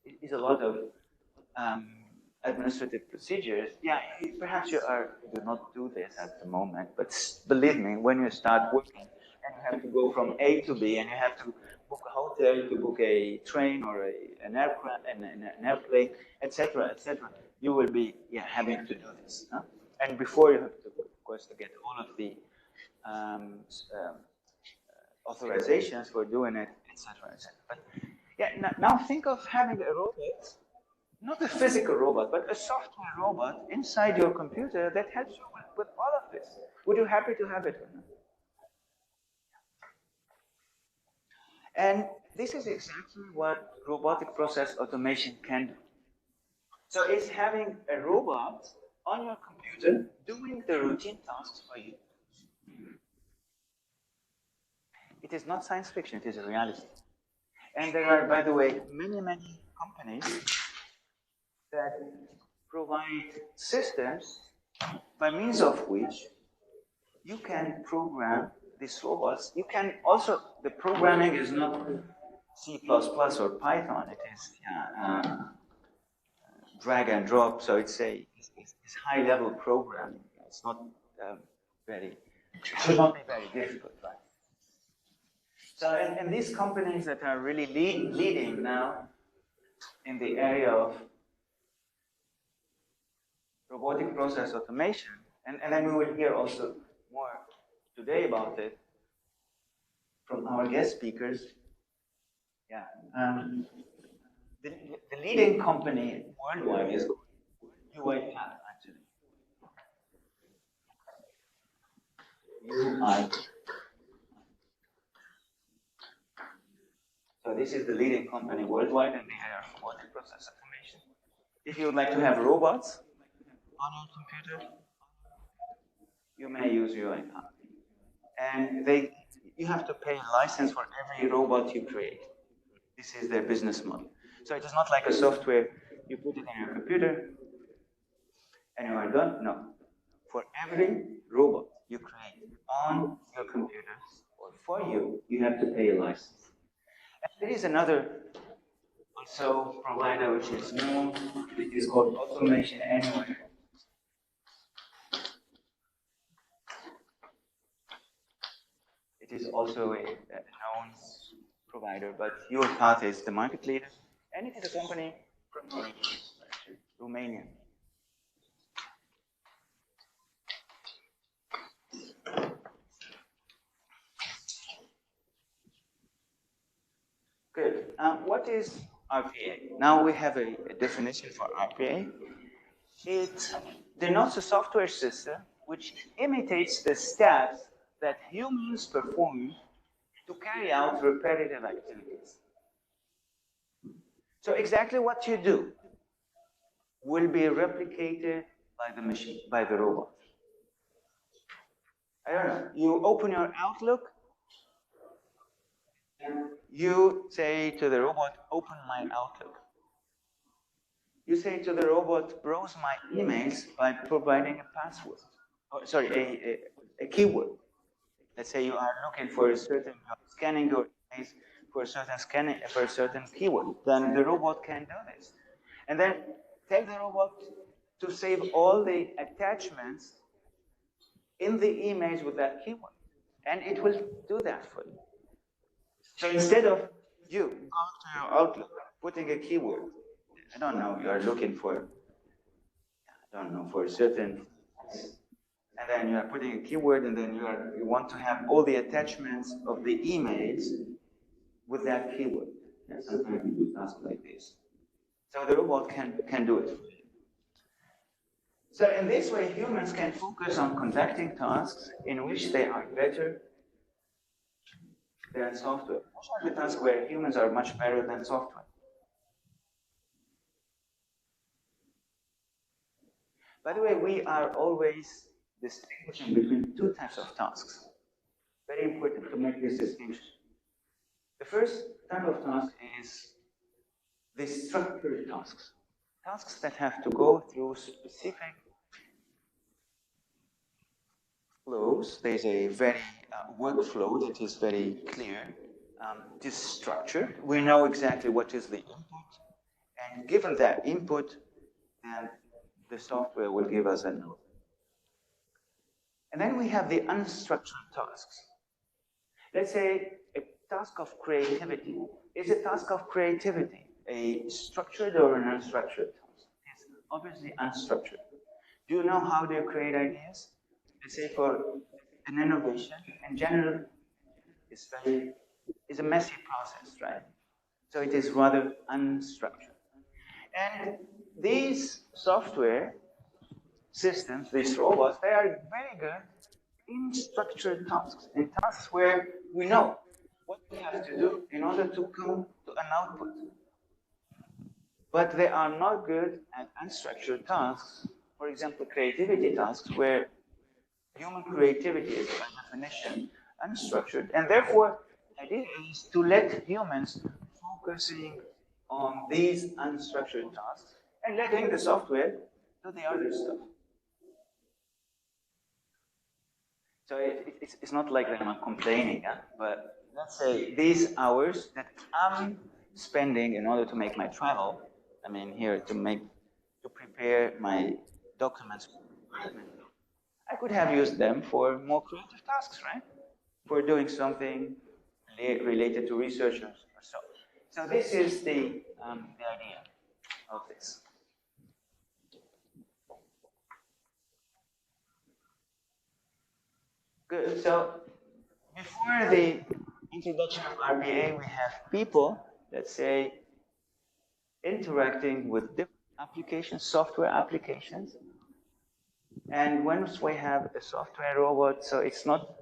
it is a lot of administrative procedures. Yeah, perhaps you do not do this at the moment, but believe me, when you start working and you have to go from A to B and you have to book a hotel, to book a train or an aircraft and an airplane, etc., you will be having to do this. Huh? And before you have to, of course, to get all of the authorizations for doing it, etc., But now think of having a robot, not a physical robot, but a software robot inside your computer that helps you with all of this. Would you happy to have it or not? And this is exactly what robotic process automation can do. So it's having a robot on your computer doing the routine tasks for you. It is not science fiction, it is a reality. And there are, by the way, many, many companies that provide systems by means of which you can program these robots. You can also, the programming is not C++ or Python, it is drag and drop, so it's high level programming. It's not it should not be very difficult, right? So, and these companies that are really leading now in the area of robotic process automation, and then we will hear also more today about it from our guest speakers. Yeah, the leading company worldwide is UiPath, actually. UI. So this is the leading company worldwide in the area of robotic process automation. If you would like to have robots on your computer, you may use UiPath. And you have to pay a license for every robot you create. This is their business model. So it is not like a software, you put it on your computer and you are done. No. For every robot you create on your computer or for you, you have to pay a license. And there is another also provider which is known, it is called Automation Anywhere. It is also a known provider, but UiPath is the market leader, and it is a company from Romania. Good. What is RPA? Now we have a definition for RPA. It denotes a software system which imitates the steps that humans perform to carry out repetitive activities. So exactly what you do will be replicated by the machine, by the robot. I don't know. You open your Outlook, you say to the robot, open my Outlook. You say to the robot, browse my emails by providing a password. Oh, sorry, a keyword. Let's say you are looking for a certain, scanning your emails for a certain keyword. Then the robot can do this. And then tell the robot to save all the attachments in the image with that keyword. And it will do that for you. So instead of you going to your Outlook, putting a keyword, I don't know, you are looking for, I don't know, for a certain, and then you are putting a keyword, and then you want to have all the attachments of the emails with that keyword. Yeah, sometimes we do tasks like this. So the robot can do it. So in this way, humans can focus on conducting tasks in which they are better than software. Which are the tasks where humans are much better than software? By the way, we are always distinguishing between two types of tasks. Very important to make this distinction. The first type of task is the structured tasks. Tasks that have to go through specific flows. There's a very workflow that is very clear. It is structured. We know exactly what is the input. And given that input, then the software will give us a node. And then we have the unstructured tasks. Let's say a task of creativity. Is a task of creativity a structured or an unstructured task? It's obviously unstructured. Do you know how they create ideas? Let's say for an innovation, in general, it's a messy process, right? So it is rather unstructured. And these software systems, these robots, they are very good in structured tasks, in tasks where we know what we have to do in order to come to an output. But they are not good at unstructured tasks for example, creativity tasks where human creativity is by definition unstructured, and therefore the idea is to let humans focusing on these unstructured tasks and letting the software do the other stuff. So it's not like that I'm complaining, but let's say these hours that I'm spending in order to make my travel, I mean here to prepare my documents, I could have used them for more creative tasks, right? For doing something related to research or so. So this is the idea of this. Good. So before the introduction of RPA, we have people, let's say, interacting with different applications, software applications. And once we have a software robot, so it's not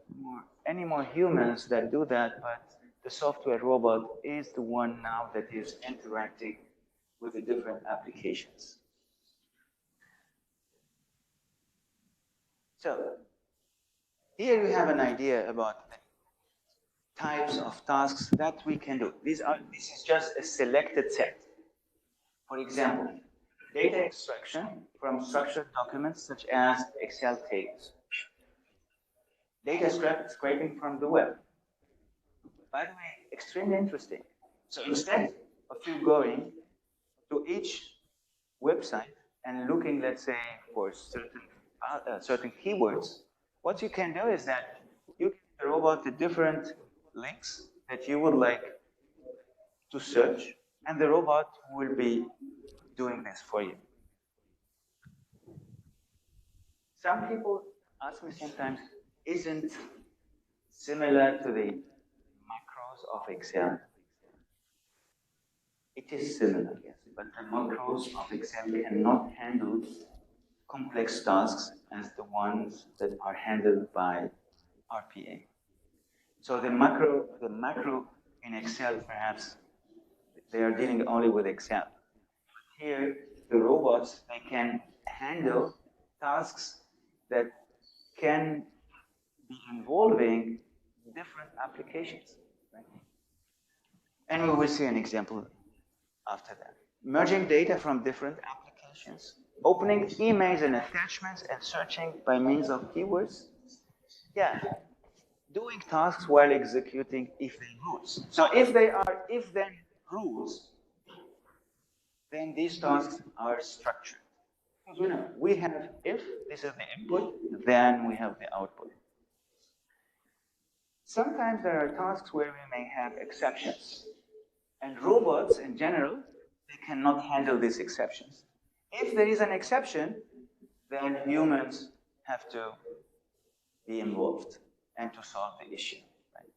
any more humans that do that, but the software robot is the one now that is interacting with the different applications. So here you have an idea about the types of tasks that we can do. This is just a selected set. For example, data extraction from structured documents such as Excel tables. Data scraping from the web. By the way, extremely interesting. So instead of you going to each website and looking, let's say, for certain keywords, what you can do is that you give the robot the different links that you would like to search, and the robot will be doing this for you. Some people ask me sometimes, isn't similar to the macros of Excel? It is similar, yes, but the macros of Excel cannot handle complex tasks as the ones that are handled by RPA. So the macro in Excel, perhaps, they are dealing only with Excel. Here, the robots, they can handle tasks that can be involving different applications. Right? And we will see an example after that. Merging data from different applications, opening emails and attachments and searching by means of keywords. Yeah, doing tasks while executing if-then rules. So if they are if-then rules, then these tasks are structured. You know, we have if, this is the input, then we have the output. Sometimes there are tasks where we may have exceptions. And robots, in general, they cannot handle these exceptions. If there is an exception, then humans have to be involved and to solve the issue. Right?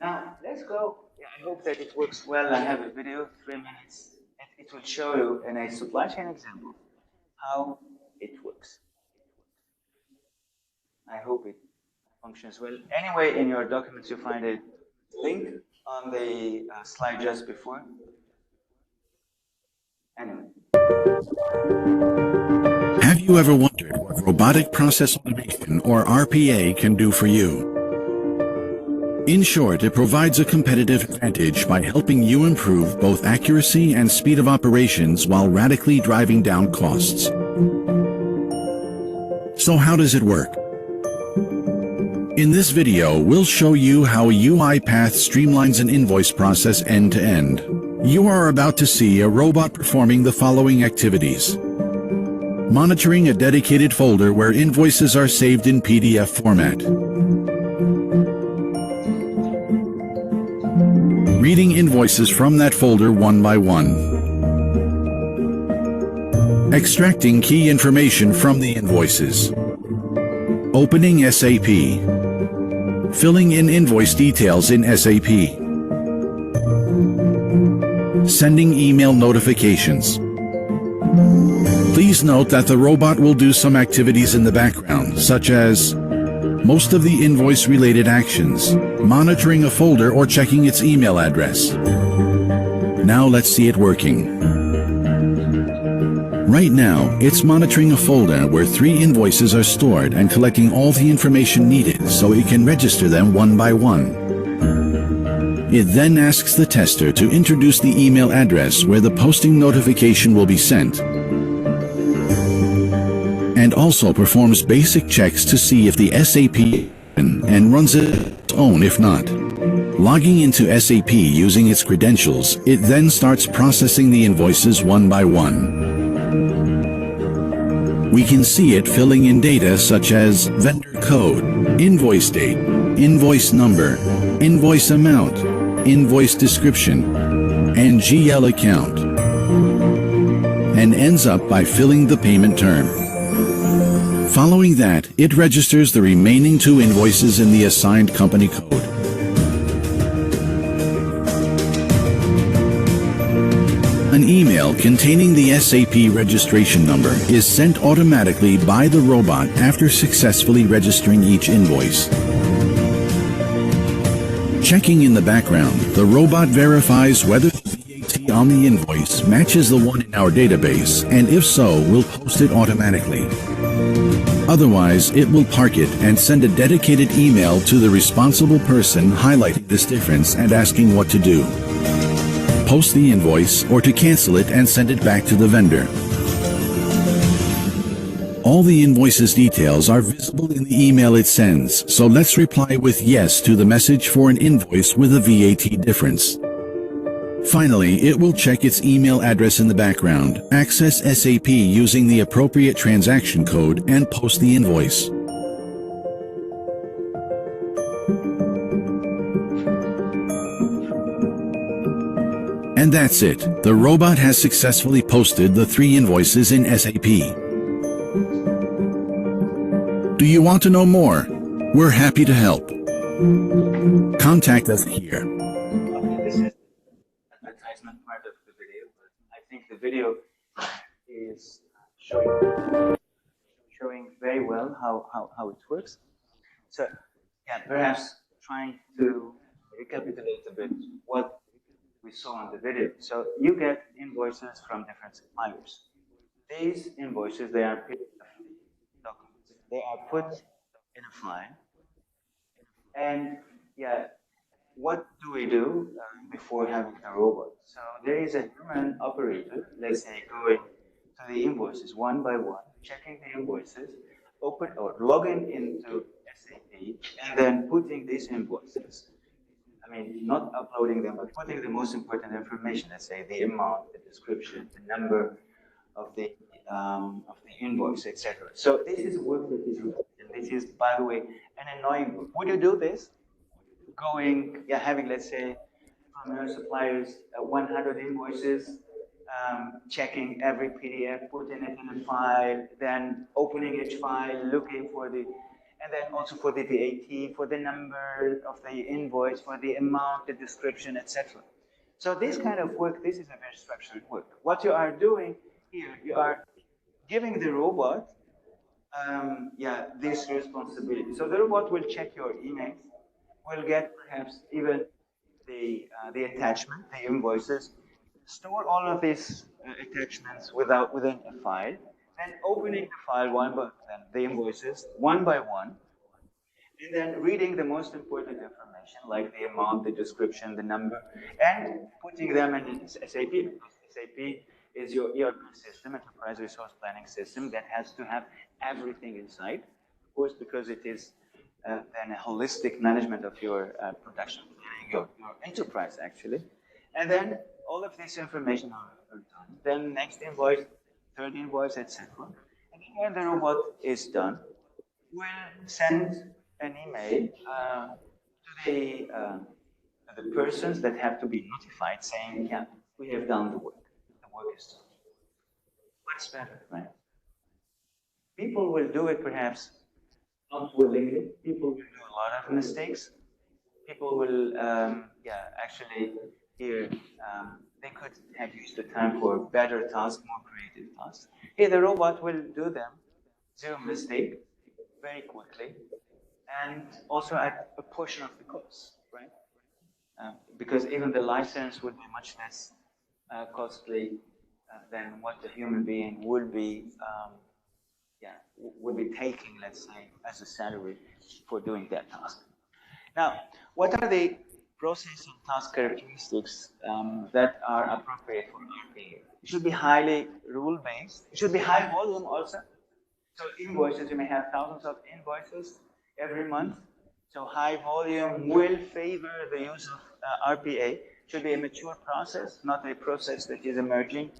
Now, let's go. Yeah, I hope that it works well. I have a video, 3 minutes. It will show you in a supply chain example how it works. I hope it functions well. Anyway, in your documents, you find a link on the slide just before. Anyway. Have you ever wondered what robotic process automation, or RPA, can do for you? In short, it provides a competitive advantage by helping you improve both accuracy and speed of operations while radically driving down costs. So how does it work? In this video, we'll show you how UiPath streamlines an invoice process end-to-end. You are about to see a robot performing the following activities. Monitoring a dedicated folder where invoices are saved in PDF format. Reading invoices from that folder one by one. Extracting key information from the invoices. Opening SAP. Filling in invoice details in SAP. Sending email notifications. Please note that the robot will do some activities in the background, such as most of the invoice-related actions, monitoring a folder or checking its email address. Now let's see it working. Right now, it's monitoring a folder where 3 invoices are stored and collecting all the information needed so it can register them one by one. It then asks the tester to introduce the email address where the posting notification will be sent, and also performs basic checks to see if the SAP and runs it on its own if not. Logging into SAP using its credentials, it then starts processing the invoices one by one. We can see it filling in data such as vendor code, invoice date, invoice number, invoice amount, invoice description, and GL account, and ends up by filling the payment term. Following that, it registers the remaining 2 invoices in the assigned company code. An email containing the SAP registration number is sent automatically by the robot after successfully registering each invoice. Checking in the background, the robot verifies whether the VAT on the invoice matches the one in our database, and if so, will post it automatically. Otherwise, it will park it and send a dedicated email to the responsible person highlighting this difference and asking what to do. Post the invoice or to cancel it and send it back to the vendor. All the invoice's details are visible in the email it sends, so let's reply with yes to the message for an invoice with a VAT difference. Finally, it will check its email address in the background, access SAP using the appropriate transaction code, and post the invoice. And that's it. The robot has successfully posted the 3 invoices in SAP. Do you want to know more? We're happy to help. Contact us here. This is the advertisement part of the video, but I think the video is showing very well how it works. So, yeah, perhaps trying to recapitulate a bit what we saw in the video. So you get invoices from different suppliers. These invoices, they are PDF documents. They are put in a file. And yeah, what do we do before having the robot? So there is a human operator, let's say, going to the invoices one by one, checking the invoices, open or logging into SAP, and then putting these invoices. I mean, not uploading them, but putting the most important information, let's say the amount, the description, the number of the invoice, etc. So this is work that is repeated. This is, by the way, an annoying work. Would you do this? Having, let's say, from your suppliers, 100 invoices, checking every PDF, putting it in a file, then opening each file, looking for the, and then also for the VAT, for the number of the invoice, for the amount, the description, etc. So this kind of work, this is a very structured work. What you are doing here, you are giving the robot this responsibility. So the robot will check your emails, will get perhaps even the attachment, the invoices, store all of these attachments within a file, then opening the file the invoices one by one, and then reading the most important information like the amount, the description, the number, and putting them in SAP. SAP is your ERP system, enterprise resource planning system, that has to have everything inside, of course, because it is then a holistic management of your production planning, your enterprise actually. And then all of this information are done. Then next invoice, third invoice, etc. And then when the robot is done, we'll send an email to the persons that have to be notified saying, yeah, we have done the work. The work is done. What's better, right? People will do it perhaps not willingly. People will do a lot of mistakes. People will, actually here, they could have used the time for better tasks, more creative tasks. Here, the robot will do them, zero mistake, very quickly, and also at a portion of the cost, right? Because even the license would be much less costly than what the human being would be would be taking, let's say, as a salary for doing that task. Now, what are the process and task characteristics that are appropriate for RPA? It should be highly rule-based. It should be high volume also. So invoices, you may have thousands of invoices every month. So high volume will favor the use of RPA. It should be a mature process, not a process that is emerging.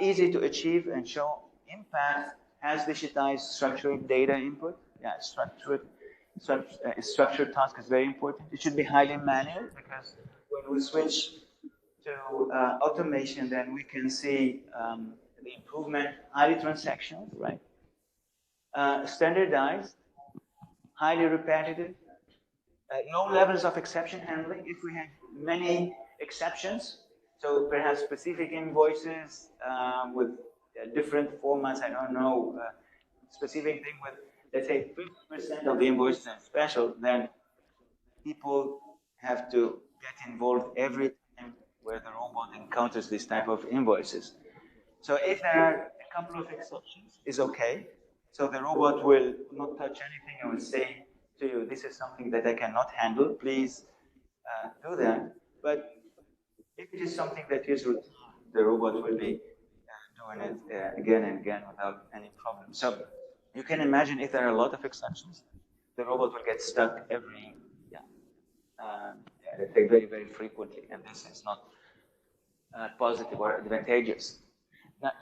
Easy to achieve and show impact, has digitized structured data input. Yeah, structured task is very important. It should be highly manual because when we switch to automation, then we can see the improvement, highly transactional, right? Standardized, highly repetitive, low levels of exception handling. If we have many exceptions, so perhaps specific invoices with different formats, I don't know, specific thing with, let's say, 50% of the invoices are special, then people have to get involved every time where the robot encounters this type of invoices. So if there are a couple of exceptions, it's okay. So the robot will not touch anything and will say to you, this is something that I cannot handle, please do that. But if it is something that is routine, the robot will be doing it again and again without any problem. So you can imagine if there are a lot of exceptions, the robot will get stuck every, very, very frequently, and this is not positive or advantageous.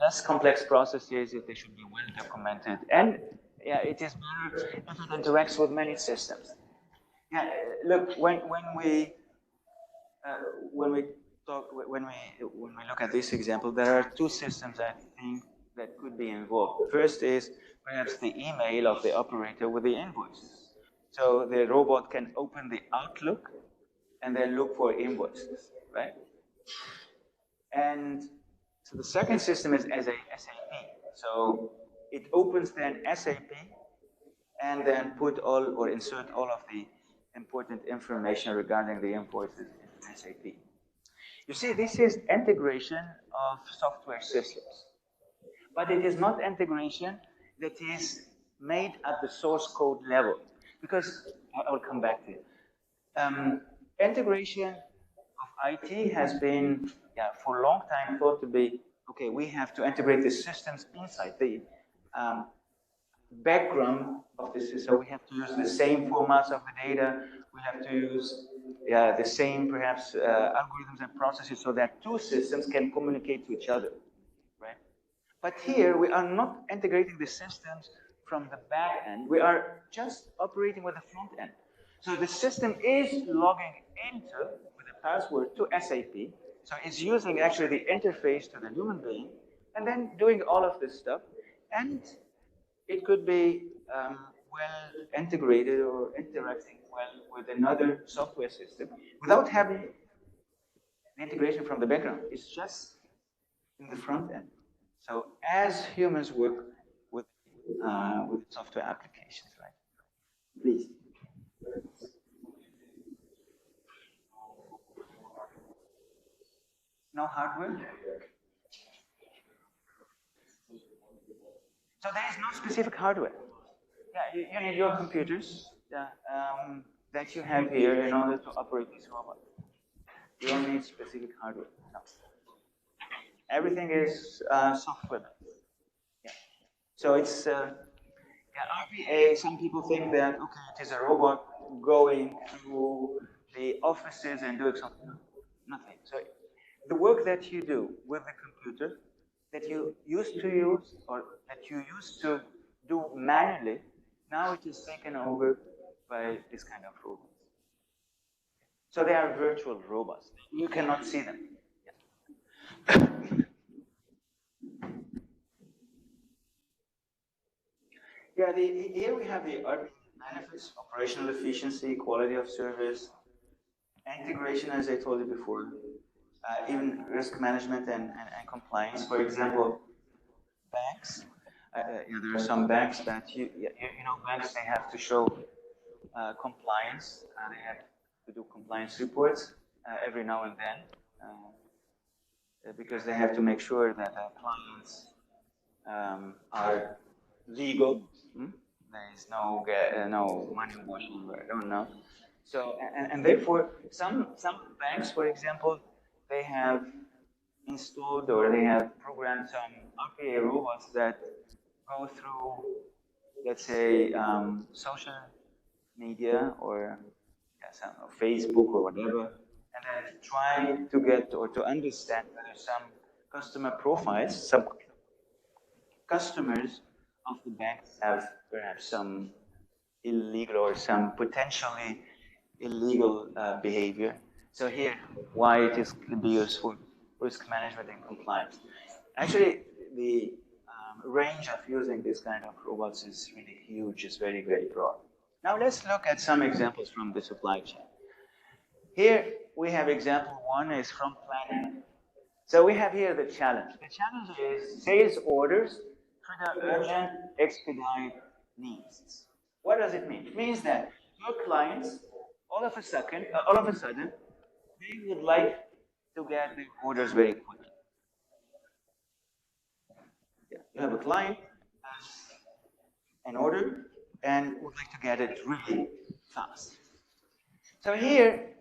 Less complex processes, they should be well documented, and it is better if it interacts with many systems. Look, when we look at this example, there are two systems I think that could be involved. First is perhaps the email of the operator with the invoices. So the robot can open the Outlook and then look for invoices, right? And so the second system is as a SAP. So it opens then SAP and then put all or insert all of the important information regarding the invoices in SAP. You see, this is integration of software systems, but it is not integration that is made at the source code level, because I will come back to it. Integration of IT has been, for a long time thought to be, okay, we have to integrate the systems inside the background of the system. So we have to use the same formats of the data. We have to use the same, perhaps, algorithms and processes so that two systems can communicate to each other, right? But here, we are not integrating the systems from the back end. We are just operating with the front end. So the system is logging into, with a password, to SAP. So it's using actually the interface to the human being, and then doing all of this stuff. And it could be well integrated or interacting well with another software system without having the integration from the background. It's just in the front end. So as humans work with software applications, right? Please. No hardware? So there is no specific hardware. You need your computers that you have here in order to operate this robot. You don't need specific hardware. No. Everything is software. So it's RPA. Some people think that okay, it is a robot going through the offices and doing something. No, nothing. So the work that you do with the computer that you used to use or that you used to do manually, now it is taken over by this kind of robots. So they are virtual robots. You cannot see them. Here we have the benefits: operational efficiency, quality of service, integration, as I told you before, even risk management and compliance. For example, banks. There are some banks that banks, they have to show compliance. They have to do compliance reports every now and then. because they have to make sure that their clients are legal. There is no money washing, I don't know. So and therefore some banks, for example, they have installed or they have programmed some RPA robots that go through, let's say, social media or Facebook or whatever, and then try to get or to understand whether some customer profiles, some customers of the bank have perhaps some illegal or some potentially illegal behavior. So here, why it is can be useful, risk management and compliance. Actually, the range of using this kind of robots is really huge, is very, very broad. Now let's look at some examples from the supply chain. Here we have example one is from planning. So we have here the challenge. The challenge is sales orders trigger urgent expedite needs. What does it mean? It means that your clients, all of a sudden, they would like to get their orders very quickly. Yeah. You have a client has an order and would like to get it really fast. So here,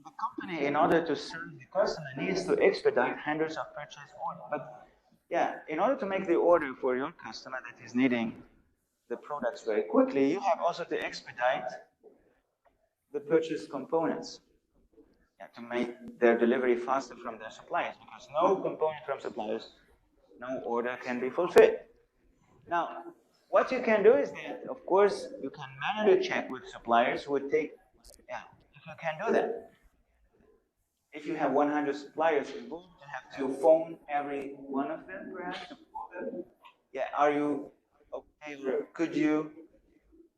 the company, in order to serve the customer, needs to expedite hundreds of purchase orders. But yeah, in order to make the order for your customer that is needing the products very quickly, you have also to expedite the purchase components, to make their delivery faster from their suppliers, because no component from suppliers, no order can be fulfilled. Now, what you can do is that, of course, you can manually check with suppliers who would take, if you can do that. If you have 100 suppliers involved, you have to phone every one of them, perhaps, to call them. Yeah, are you okay, or could you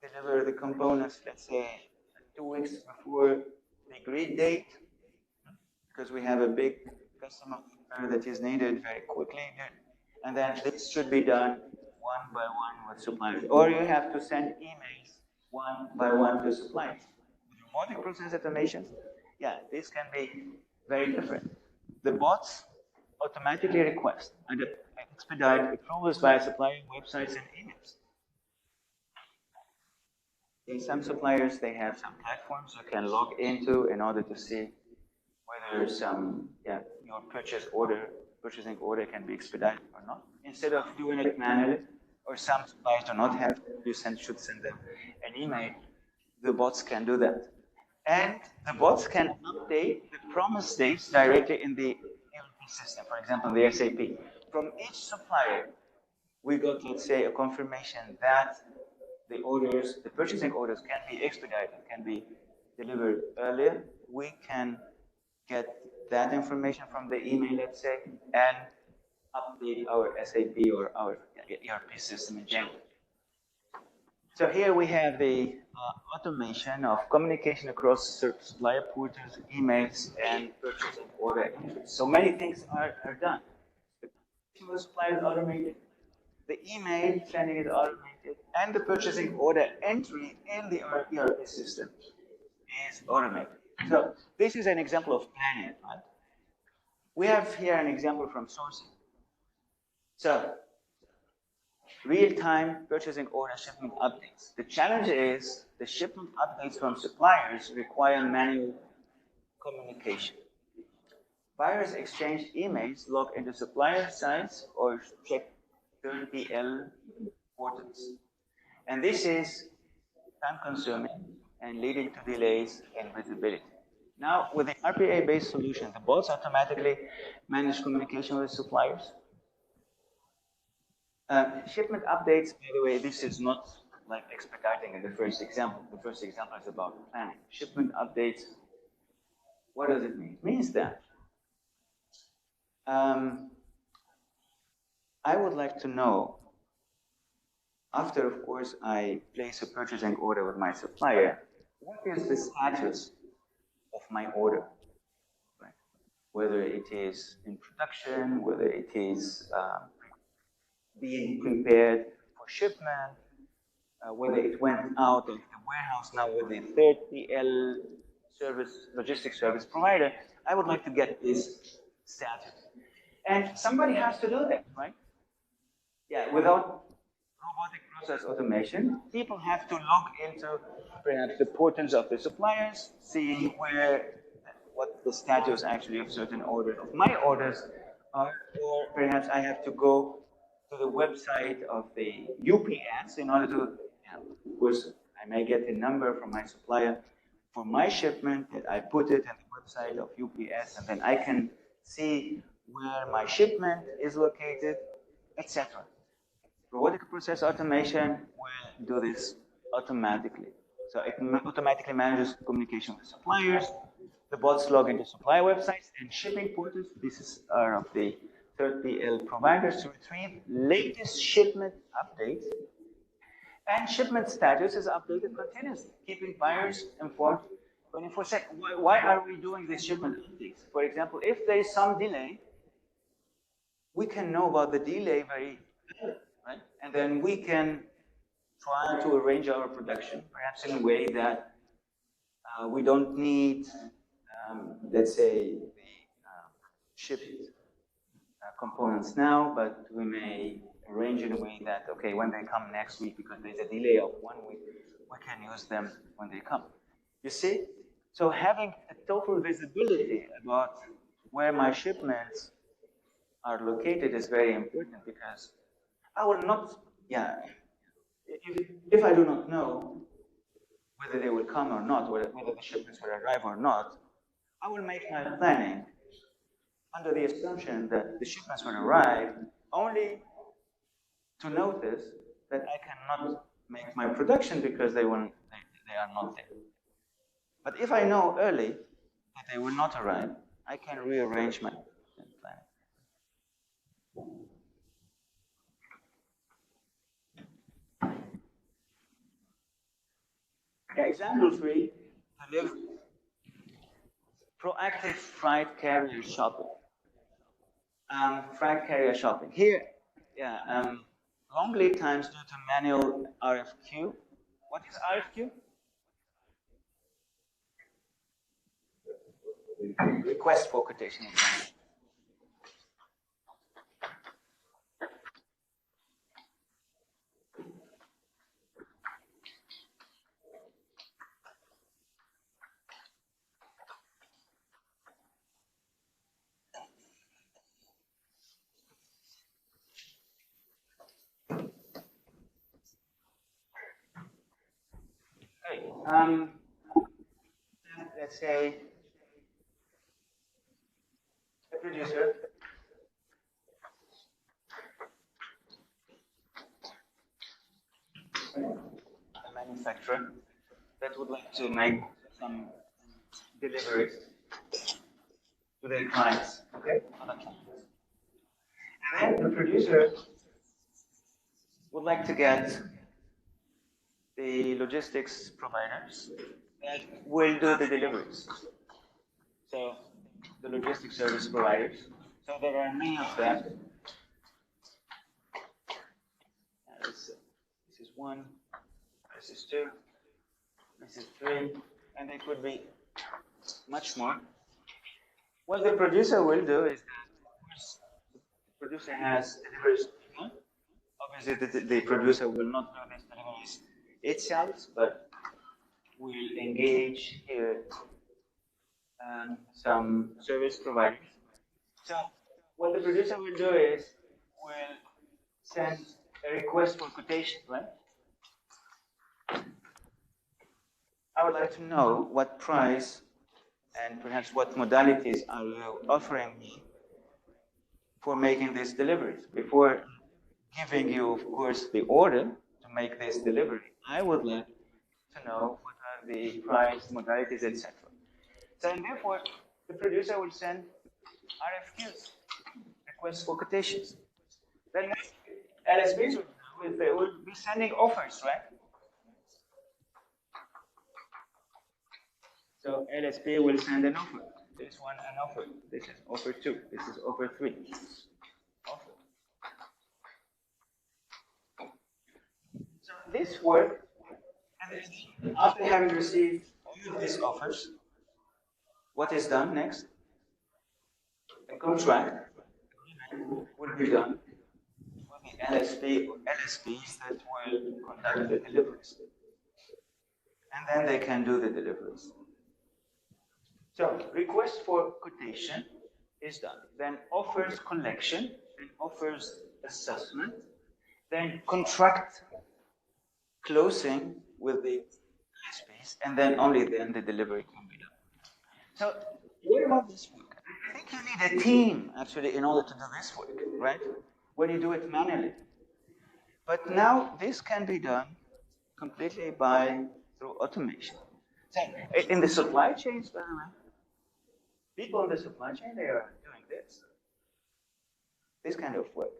deliver the components, let's say, 2 weeks before the agreed date? Because we have a big customer that is needed very quickly, and then this should be done one by one with suppliers. Or you have to send emails one by one to suppliers. With robotic process automation, this can be very different. The bots automatically request and expedite approvals via supplier websites and emails. In some suppliers, they have some platforms you can log into in order to see whether your purchasing order can be expedited or not. Instead of doing it manually, or some suppliers do not have, you should send them an email. The bots can do that. And the bots can update the promise dates directly in the ERP system, for example, the SAP. From each supplier, we got, let's say, a confirmation that the purchasing orders can be expedited, can be delivered earlier. We can get that information from the email, let's say, and update our SAP or our ERP system in general. So here we have the automation of communication across supplier portals, emails, and purchasing order entries. So many things are done. The communication with suppliers is automated, the email sending is automated, and the purchasing order entry in the ERP system is automated. So this is an example of planning, right? We have here an example from sourcing. So real-time purchasing order shipment updates. The challenge is the shipment updates from suppliers require manual communication. Buyers exchange emails, log into supplier sites, or check 30L portals. And this is time-consuming and leading to delays in visibility. Now, with the RPA-based solution, the bots automatically manage communication with suppliers. Shipment updates, by the way, this is not like expediting in the first example. The first example is about planning. Shipment updates, what does it mean? It means that I would like to know, after, of course, I place a purchasing order with my supplier, what is the status of my order? Right? Whether it is in production, whether it is being prepared for shipment, whether it went out of the warehouse now with the 30L logistics service provider, I would like to get this status. And somebody has to do that, right? Yeah, without robotic process automation, people have to log into perhaps the portals of the suppliers, seeing what the status actually of certain orders, of my orders are, or perhaps I have to go to the website of the UPS in order to, of course, I may get a number from my supplier for my shipment, that I put it in the website of UPS, and then I can see where my shipment is located, etc. Robotic process automation will do this automatically. So it automatically manages communication with suppliers. The bots log into supply websites and shipping portals. This are of the third PL providers to retrieve latest shipment updates. And shipment status is updated continuously, keeping buyers informed 24/7. Why are we doing these shipment updates? For example, if there is some delay, we can know about the delay very early, right? And then we can try to arrange our production, perhaps in a way that we don't need, let's say, the shipped components now, but we may arrange in a way that, okay, when they come next week, because there's a delay of 1 week, we can use them when they come. You see? So having a total visibility about where my shipments are located is very important, because I will not, if I do not know whether they will come or not, whether the shipments will arrive or not, I will make my planning under the assumption that the shipments will arrive, only to notice that I cannot make my production because they are not there. But if I know early that they will not arrive, I can rearrange my planning. Example 3, proactive freight carrier shopping. Freight carrier shopping. Here, long lead times due to manual RFQ. What is RFQ? Request for quotation. Okay. Let's say a producer a manufacturer that would like to make some deliveries to their clients, okay? Other clients. And then the producer would like to get the logistics providers that will do the deliveries. So the logistics service providers. So there are many of them. This is 1, this is 2, this is 3, and there could be much more. What the producer will do is that the producer has deliveries. Obviously, the producer will not do these deliveries itself, but will engage here some service providers. So what the producer will do is will send a request for quotation, right? I would like to know what price and perhaps what modalities are you offering me for making these deliveries. Before giving you, of course, the order to make this delivery, I would like to know what are the price, modalities, etc. So, and therefore, the producer will send RFQs, requests for quotations. Then LSPs will be sending offers, right? So LSP will send an offer. This one an offer. This is offer 2. This is offer 3. Offer. So this work, and after having received all of these offers, what is done next? A contract will be done with the LSP or LSPs that will conduct the deliveries. And then they can do the deliveries. So request for quotation is done. Then offers collection and offers assessment. Then contract closing with the LSPs, and then only then the delivery can be done. So what about this work? I think you need a team actually in order to do this work, right? When you do it manually. But now this can be done completely through automation. So in the supply chains, by the way, people in the supply chain, they are doing this kind of work.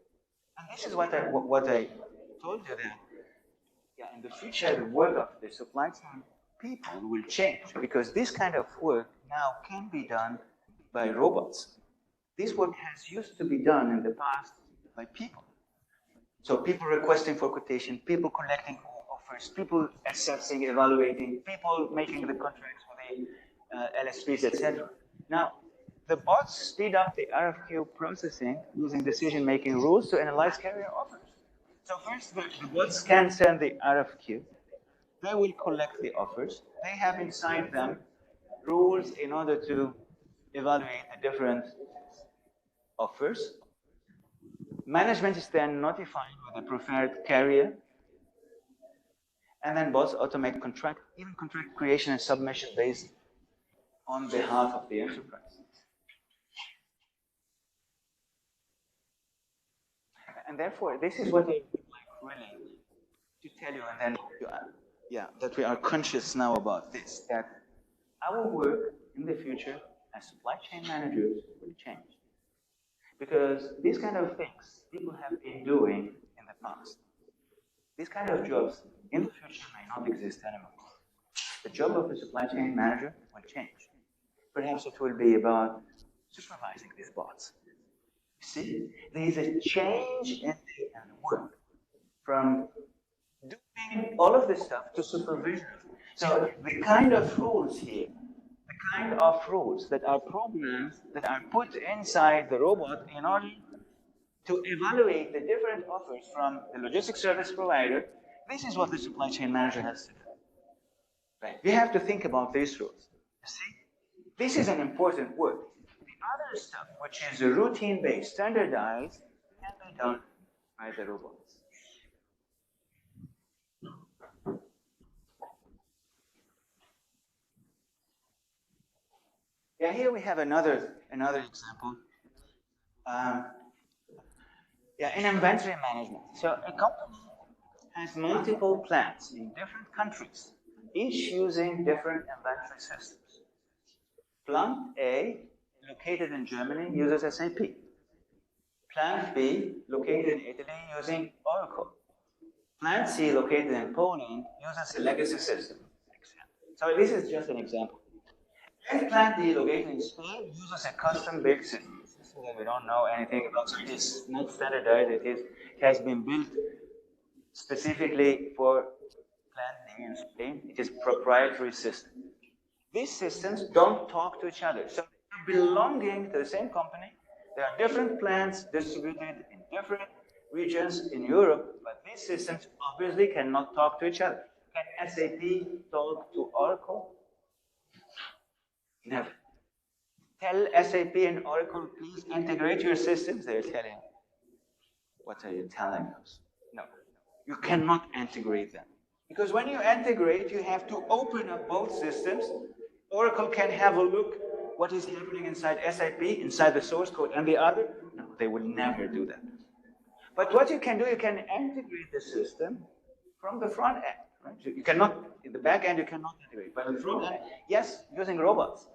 And this is what I told you that, yeah, in the future, the work of the supply chain people will change because this kind of work now can be done by robots. This work has used to be done in the past by people. So people requesting for quotation, people collecting offers, people assessing, evaluating, people making the contracts with the LSPs, etc. Now, the bots speed up the RFQ processing using decision-making rules to analyze carrier offers. So first, the bots can send the RFQ. They will collect the offers. They have inside them rules in order to evaluate the different offers. Management is then notified with the preferred carrier, and then bots automate contract creation and submission based on behalf of the enterprise. And therefore, this is what I would like really to tell you, and then that we are conscious now about this, that our work in the future as supply chain managers will change. Because these kind of things people have been doing in the past. These kind of jobs in the future may not exist anymore. The job of a supply chain manager will change. Perhaps it will be about supervising these bots. You see, there is a change in the work from doing all of this stuff to supervision. So the kind of rules here, the kind of rules that are programs that are put inside the robot in order to evaluate the different offers from the logistics service provider, this is what the supply chain manager has to do. Right? You have to think about these rules. You see, this is an important work. The other stuff, which is routine-based, standardized, can be done by the robots. Yeah, here we have another example. In inventory management. So a company has multiple plants in different countries, each using different inventory systems. Plant A, located in Germany, uses SAP. Plant B, located in Italy, using Oracle. Plant C, located in Poland, uses a legacy system. So this is just an example. And Plant D, located in Spain, uses a custom-built system. That we don't know anything about. It is not standardized. It has been built specifically for Plant D in Spain. It is a proprietary system. These systems don't talk to each other. So they're belonging to the same company. There are different plants distributed in different regions in Europe, but these systems obviously cannot talk to each other. Can SAP talk to Oracle? Never. Tell SAP and Oracle, please integrate your systems. They're telling, what are you telling us? No, you cannot integrate them. Because when you integrate, you have to open up both systems. Oracle can have a look what is happening inside SAP, inside the source code, and the other. No, they will never do that. But what you can do, you can integrate the system from the front end. Right? You cannot, in the back end, you cannot integrate. But in the front end, yes, using robots.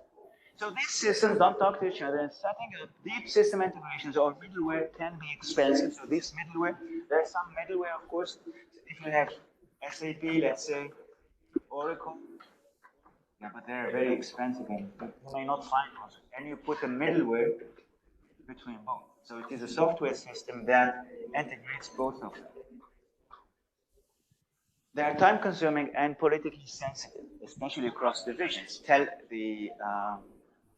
So these systems don't talk to each other, and setting up deep system integrations or middleware can be expensive. So this middleware, there's some middleware, of course. If you have SAP, let's say, Oracle, yeah, but they're very expensive, and you may not find those. And you put a middleware between both. So it is a software system that integrates both of them. They are time-consuming and politically sensitive, especially across divisions. Tell the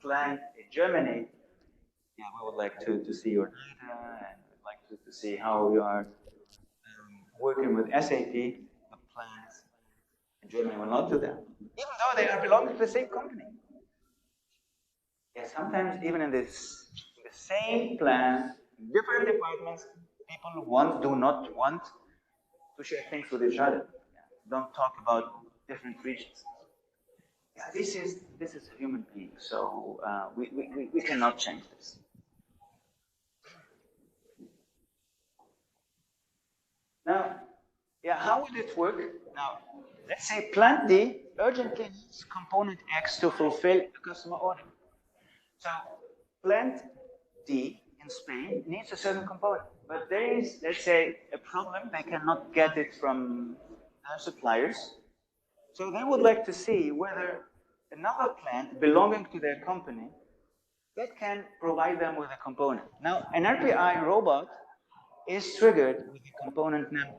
plant in Germany, yeah, I would like to see your data, and I'd like to see how you are working with SAP. The plants in Germany will not do that, even though they are belonging to the same company. Yeah, sometimes even in the same plant, different departments, people do not want to share things with each other. Yeah, don't talk about different regions. Yeah, this is a human being, so we cannot change this. Now, yeah, how would it work? Now, let's say plant D urgently needs component X to fulfill a customer order. So plant D in Spain needs a certain component, but there is, let's say, a problem. They cannot get it from their suppliers. So they would like to see whether another plant belonging to their company that can provide them with a component. Now, an RPI robot is triggered with the component number.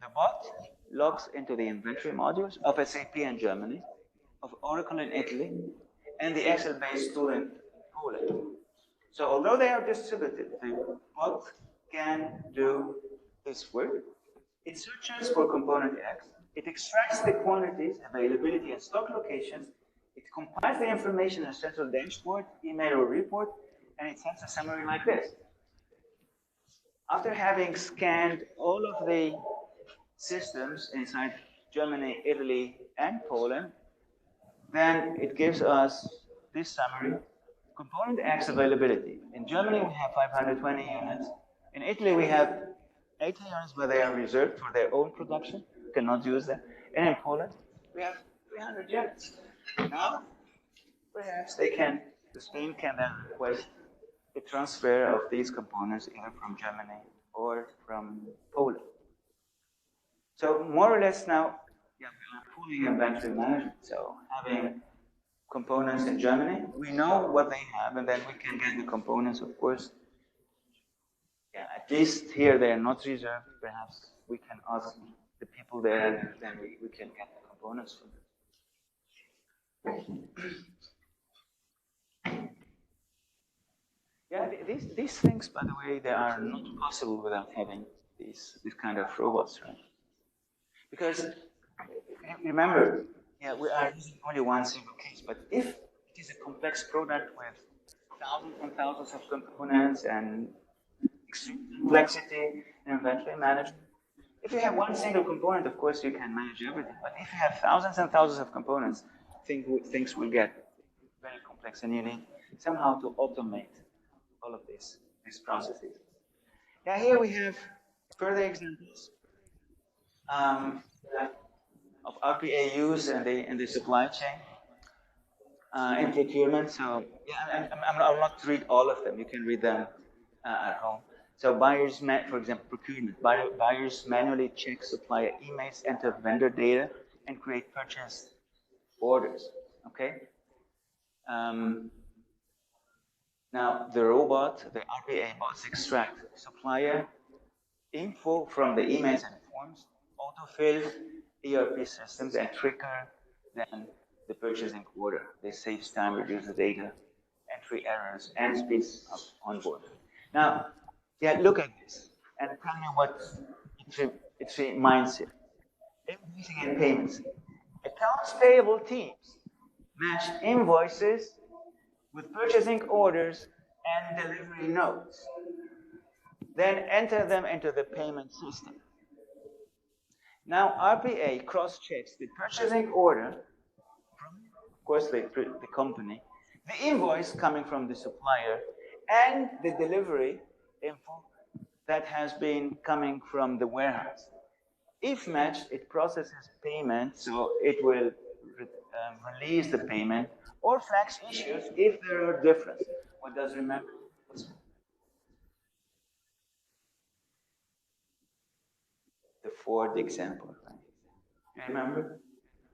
The bot logs into the inventory modules of SAP in Germany, of Oracle in Italy, and the Excel-based tool in Poland. So although they are distributed, the bot can do this work. It searches for component X, it extracts the quantities, availability, and stock locations, it compiles the information in a central dashboard, email, or report, and it sends a summary like this. After having scanned all of the systems inside Germany, Italy, and Poland, then it gives us this summary. Component X availability. In Germany, we have 520 units. In Italy, we have 80 units, but they are reserved for their own production. You cannot use them. And in Poland, we have 300 units. Now, perhaps Spain can then request the transfer of these components either from Germany or from Poland. So more or less now, yeah, we are pooling inventory management. So having components in Germany, we know what they have, and then we can get the components, of course. Yeah, at least here they are not reserved. Perhaps we can ask the people there, and then we can get the components from them. Yeah, these things, by the way, they are not possible without having these kind of robots, right? Because remember, yeah, we are using only one single case, but if it is a complex product with thousands and thousands of components and extreme complexity in inventory management, if you have one single component, of course, you can manage everything. But if you have thousands and thousands of components, things will get very complex, and you need somehow to automate all of these processes. Yeah, here we have further examples of RPA use in the supply chain, in procurement. So yeah, I'll not read all of them. You can read them at home. So buyers, for example, procurement. Buyers manually check supplier emails, enter vendor data, and create purchase orders. Okay. Now the RPA bots extract supplier info from the emails and forms, autofill ERP systems, and trigger then the purchasing order. This saves time, reduces data entry errors, and speeds up onboarding. Now, yeah, look at this and tell me what it reminds you. Invoicing and payments. Accounts payable teams match invoices with purchasing orders and delivery notes. Then enter them into the payment system. Now RPA cross-checks the purchasing order from, of course, the company, the invoice coming from the supplier, and the delivery info that has been coming from the warehouse. If matched, it processes payment, so it will release the payment or flags issues if there are differences. What does remember? The Ford example, right? Remember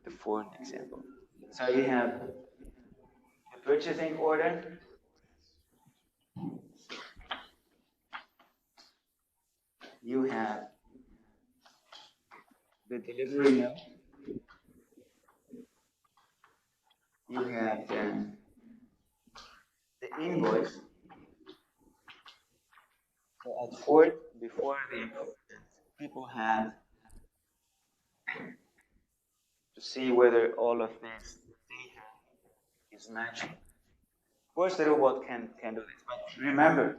the Ford example. So you have the purchasing order, you have the delivery note, you have then the invoice, So at Ford, before the improvement, people had to see whether all of this data is matching. Of course, the robot can do this, but remember,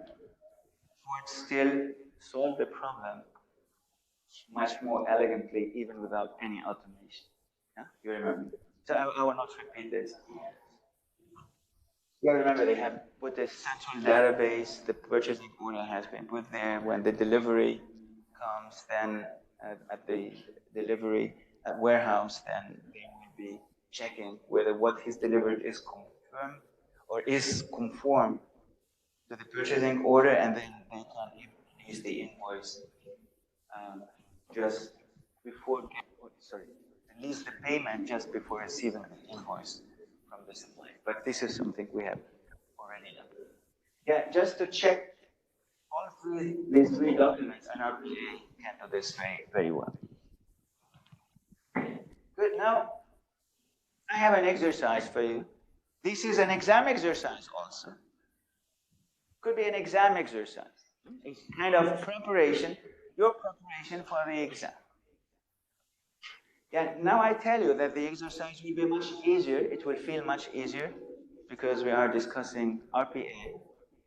Ford still solved the problem much more elegantly, even without any automation. Yeah, you remember. So I will not repeat this. Yeah, remember they have put this central database. The purchasing order has been put there. When the delivery comes, then at the delivery warehouse, then they will be checking whether what he's delivered is confirmed or is conform to the purchasing order, and then they can release the invoice just before, sorry, release the payment just before receiving the invoice from the supplier. But this is something we have already done. Yeah, just to check all these three documents, an RPA can do this very, very well. Good. Now, I have an exercise for you. This is an exam exercise also. Could be an exam exercise. It's kind of preparation, your preparation for the exam. Yeah, now I tell you that the exercise will be much easier. It will feel much easier because we are discussing RPA,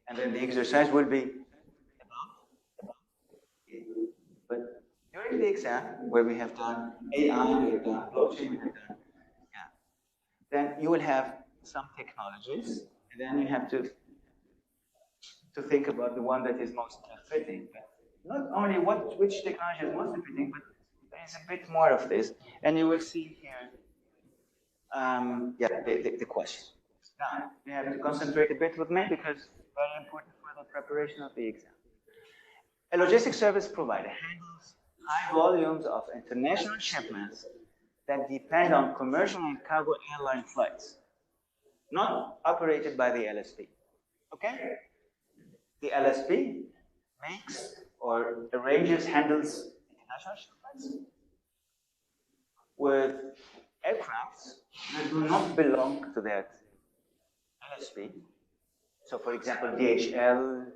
and then the exercise will be about. But during the exam, where we have done AI, we have done blockchain, we have done, yeah, then you will have some technologies, and then you have to think about the one that is most fitting. But not only which technology is most fitting, but there is a bit more of this, and you will see here. The question. Now, you have to concentrate a bit with me because it's very important for the preparation of the exam. A logistics service provider handles high volumes of international shipments that depend on commercial and cargo airline flights, not operated by the LSP. Okay? The LSP makes or arranges, handles international shipments with aircrafts that do not belong to that LSP. So, for example, DHL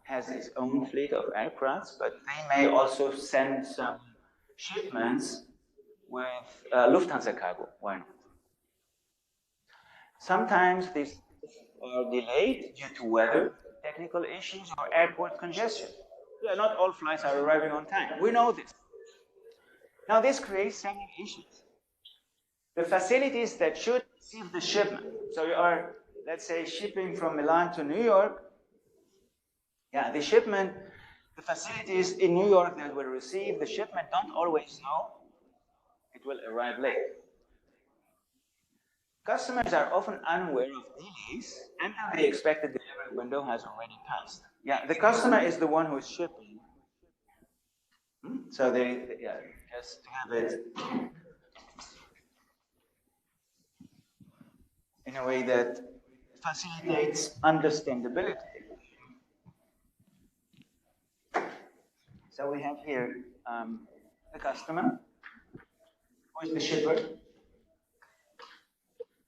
has its own fleet of aircrafts, but they may also send some shipments with Lufthansa cargo. Why not? Sometimes these are delayed due to weather, technical issues, or airport congestion. Yeah, not all flights are arriving on time. We know this. Now, this creates several issues. The facilities that should receive the shipment, so you are, let's say, shipping from Milan to New York. Yeah, the shipment, the facilities in New York that will receive the shipment don't always know it will arrive late. Customers are often unaware of delays until the expected delivery window has already passed. Yeah, the customer is the one who is shipping. So just to have it in a way that facilitates understandability. So we have here the customer, who is the shipper,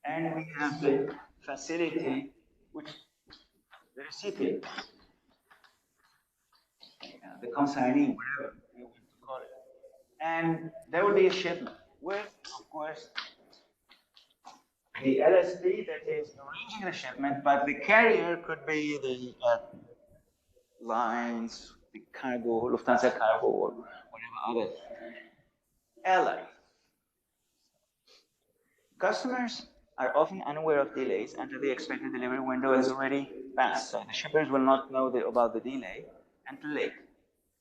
and we have the facility, which is the recipient, the consignee, whatever you want to call it. And there will be a shipment with, of course, the LSP that is arranging the shipment, but the carrier could be the lines, the cargo, Lufthansa cargo, or whatever other airline. Customers are often unaware of delays until the expected delivery window has already passed. So the shippers will not know about the delay until late.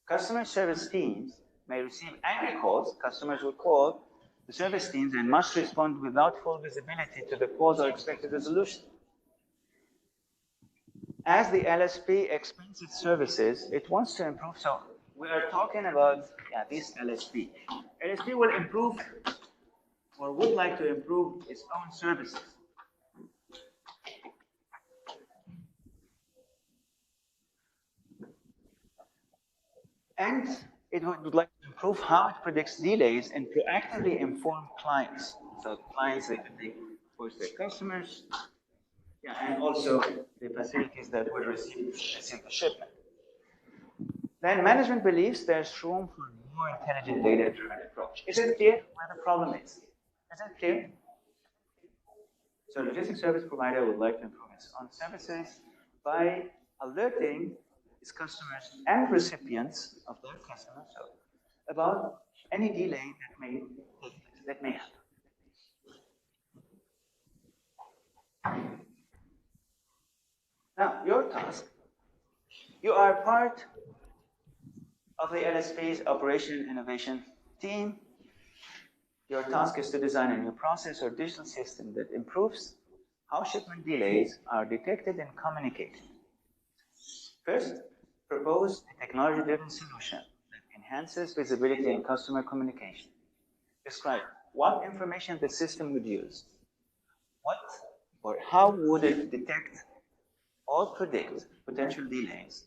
Customer service teams may receive angry calls. Customers will call the service teams and must respond without full visibility to the calls or expected resolution. As the LSP expands its services, it wants to improve. So we are talking about this LSP. LSP will improve or would like to improve its own services. And it would like to improve how it predicts delays and proactively inform clients. So clients, they can make, of course, their customers, and also the facilities that will receive the shipment. Then management believes there's room for a more intelligent data-driven approach. Is it clear where the problem is? Is it clear? So logistics service provider would like to improve its own services by alerting its customers and recipients of their customers about any delay that may happen. Now, your task, you are part of the LSP's Operation Innovation team. Your task is to design a new process or digital system that improves how shipment delays are detected and communicated. First, propose a technology-driven solution that enhances visibility and customer communication. Describe what information the system would use, what or how would it detect or predict potential delays,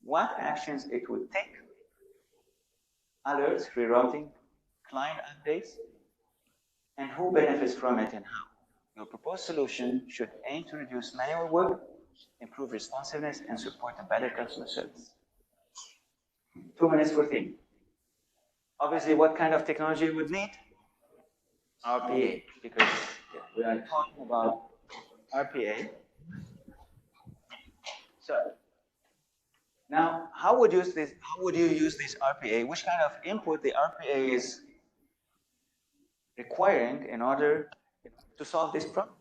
what actions it would take, alerts, rerouting, client updates, and who benefits from it and how. Your proposed solution should aim to reduce manual work, improve responsiveness, and support a better customer service. 2 minutes for theme. Obviously, what kind of technology you would need? RPA, because we are talking about RPA. So, now, how would you use this RPA? Which kind of input the RPA is requiring in order to solve this problem?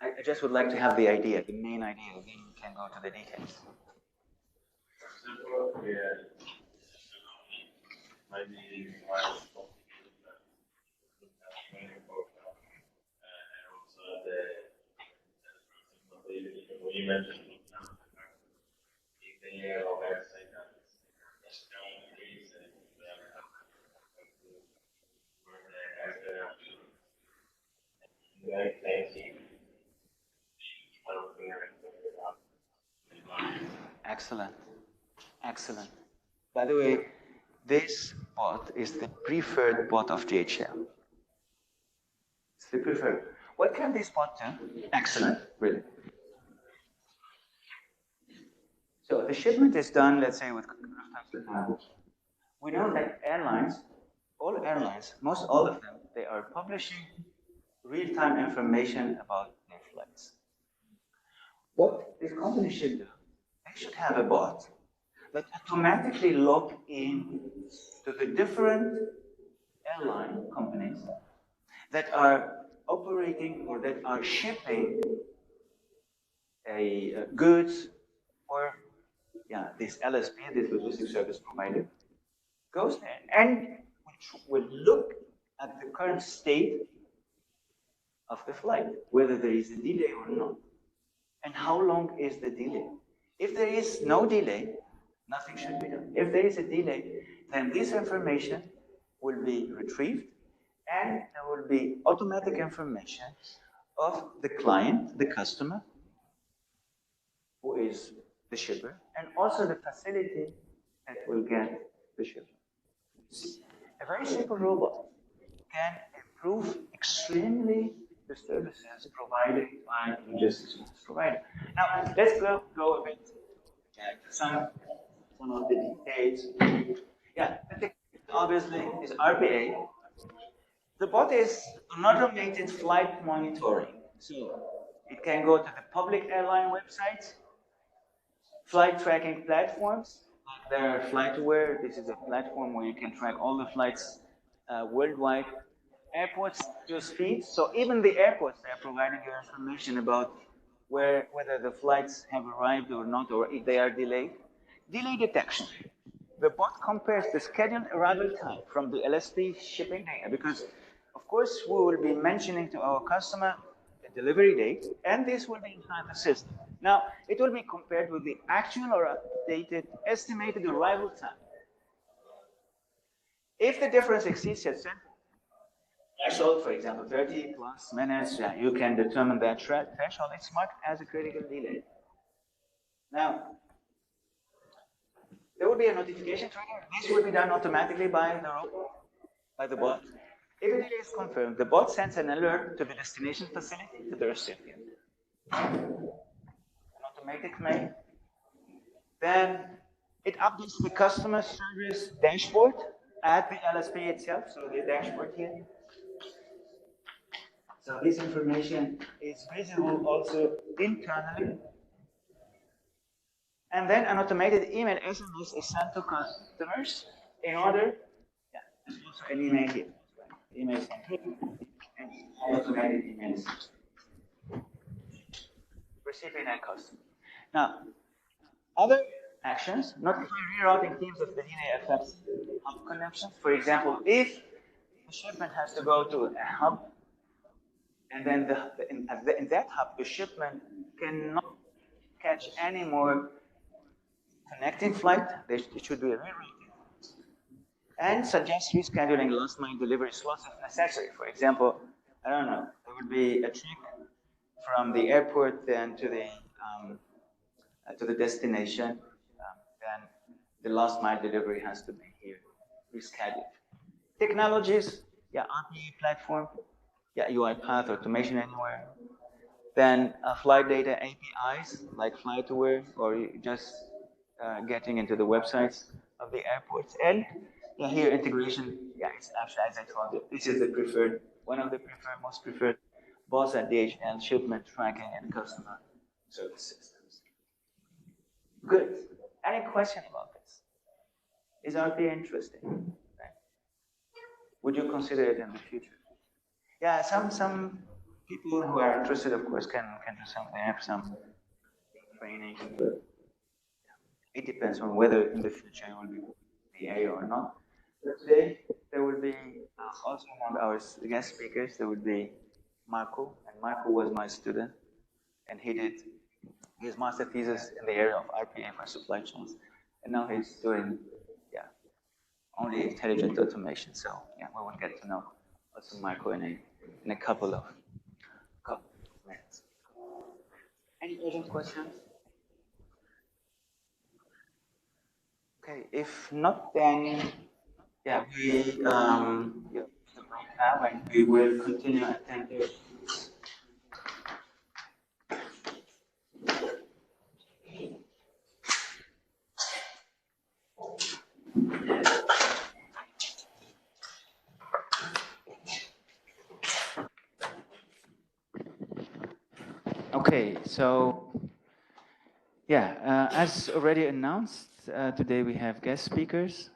I just would like to have the idea, the main idea, then we can go to the details. Excellent. Excellent. By the way, this bot is the preferred bot of DHL. It's the preferred. What can this bot do? Excellent, really. So the shipment is done, let's say, with we know that airlines, all airlines, most all of them, they are publishing real-time information about their flights. What this company should do, they should have a bot that automatically log in to the different airline companies that are operating or that are shipping goods or this LSP, this logistics service provider, goes there and will look at the current state of the flight, whether there is a delay or not, and how long is the delay. If there is no delay, nothing should be done. If there is a delay, then this information will be retrieved and there will be automatic information of the client, the customer, who is the shipper, and also the facility that will get the shipment. A very simple robot can improve extremely the services provided by logistics service provider. Now, let's go a bit to some of the details. Yeah, the technique obviously is RPA. The bot is an automated flight monitoring. So it can go to the public airline websites, flight tracking platforms. There are FlightAware. This is a platform where you can track all the flights worldwide. Airports use feeds. So even the airports are providing you information about whether the flights have arrived or not, or if they are delayed. Delay detection. The bot compares the scheduled arrival time from the LSP shipping data, because of course we will be mentioning to our customer the delivery date, and this will be inside the system. Now, it will be compared with the actual or updated estimated arrival time. If the difference exceeds a certain threshold, for example, 30 plus minutes, you can determine that threshold. It's marked as a critical delay. Now, there will be a notification trigger. This will be done automatically by the robot, by the bot. If the delay is confirmed, the bot sends an alert to the destination facility, to the recipient. An automatic mail. Then it updates the customer service dashboard at the LSP itself, so the dashboard here. So this information is visible also internally. And then an automated email SMS is sent to customers in order, yeah, there's also an email here. Email sent here, and automated emails recipient and customer. Now, other actions, not rerouting teams of the DNA affects hub connections. For example, if the shipment has to go to a hub, and then in that hub, the shipment cannot catch any more connecting flight, it should be rerouted. And suggest rescheduling last mile delivery slots if necessary. For example, I don't know, there would be a trip from the airport then to the destination. Then the last mile delivery has to be here rescheduled. Technologies, yeah, RPA platform, yeah, UiPath, automation anywhere. Then flight data APIs like FlightAware, or just getting into the websites of the airports. And yeah, here integration, yeah, it's actually, as I told you, this is the preferred, one of the most preferred both at DHL shipment tracking and customer service systems. Good. Any question about this? Is RPA interesting? Right. Would you consider it in the future? Yeah, some people who are interested, of course, can do some. They have some training, but it depends on whether in the future it will be the area or not. But today there will be also among our guest speakers. There would be Marco, and Marco was my student, and he did his master thesis in the area of RPA for supply chains, and now he's doing, yeah, only intelligent automation. So yeah, we will get to know also Marco in a couple of minutes. Any urgent questions? Okay, if not, then yeah, we now and we will continue at 10:30. Okay, so yeah, as already announced, today we have guest speakers.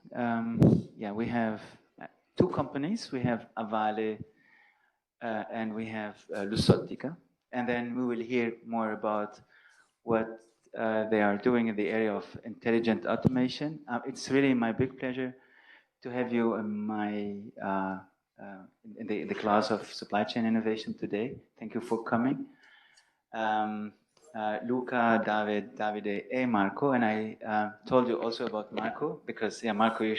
Yeah, we have two companies. We have Avale and we have Lusotica. And then we will hear more about what they are doing in the area of intelligent automation. It's really my big pleasure to have you in my in the class of supply chain innovation today. Thank you for coming. Luca, David, Davide, and Marco, and I told you also about Marco because yeah, Marco, you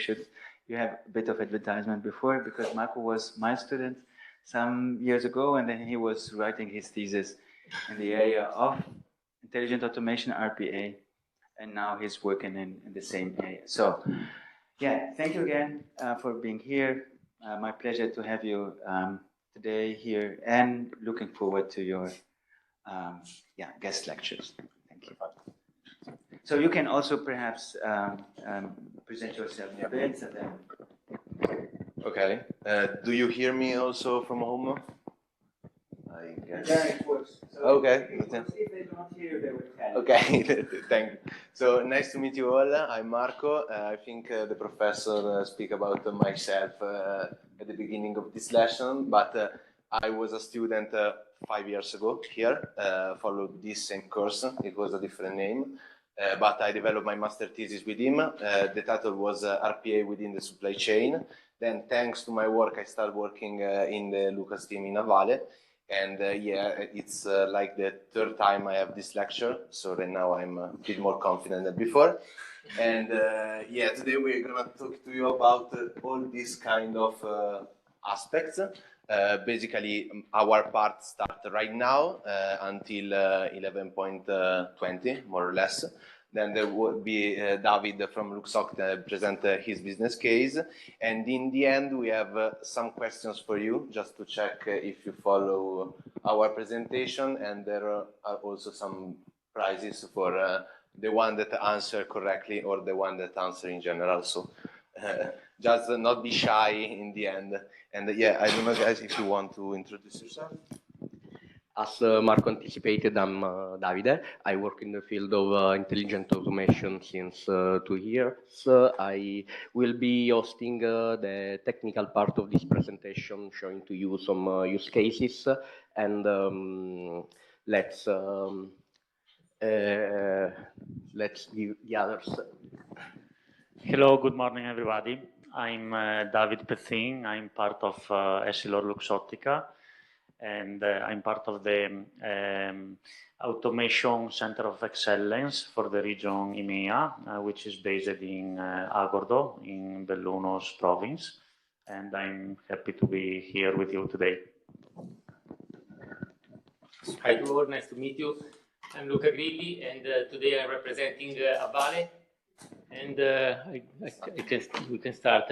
have a bit of advertisement before because Marco was my student some years ago, and then he was writing his thesis in the area of intelligent automation, RPA, and now he's working in the same area. So yeah, thank you again for being here. My pleasure to have you today here, and looking forward to your guest lectures. Thank you. So you can also perhaps present yourself a bit and then. Okay. Do you hear me also from home? I guess. Yeah, it works. So okay. If they don't hear, they will tell you. Okay. Thank you. So nice to meet you all. I'm Marco. I think the professor speak about myself at the beginning of this lesson, but I was a student 5 years ago here, followed this same course. It was a different name, but I developed my master thesis with him. The title was RPA within the supply chain. Then, thanks to my work, I started working in the Lucas team in Avale. And yeah, it's like the third time I have this lecture. So right now I'm a bit more confident than before. And yeah, today we're going to talk to you about all these kind of aspects. Basically, our part starts right now until 11.20, more or less. Then there would be David from Luxoc present his business case. And in the end, we have some questions for you, just to check if you follow our presentation. And there are also some prizes for the one that answer correctly or the one that answer in general. So just not be shy in the end. And yeah, I don't know, guys, if you want to introduce yourself. As Marco anticipated, I'm Davide. I work in the field of intelligent automation since 2 years. I will be hosting the technical part of this presentation, showing to you some use cases, and let's give the others. Hello, good morning, everybody. I'm David Pezzin. I'm part of Essilor Luxottica, and I'm part of the Automation Center of Excellence for the region EMEA, which is based in Agordo, in Belluno's province. And I'm happy to be here with you today. Hi to all, nice to meet you. I'm Luca Grilli, and today I'm representing Avale. And we can start.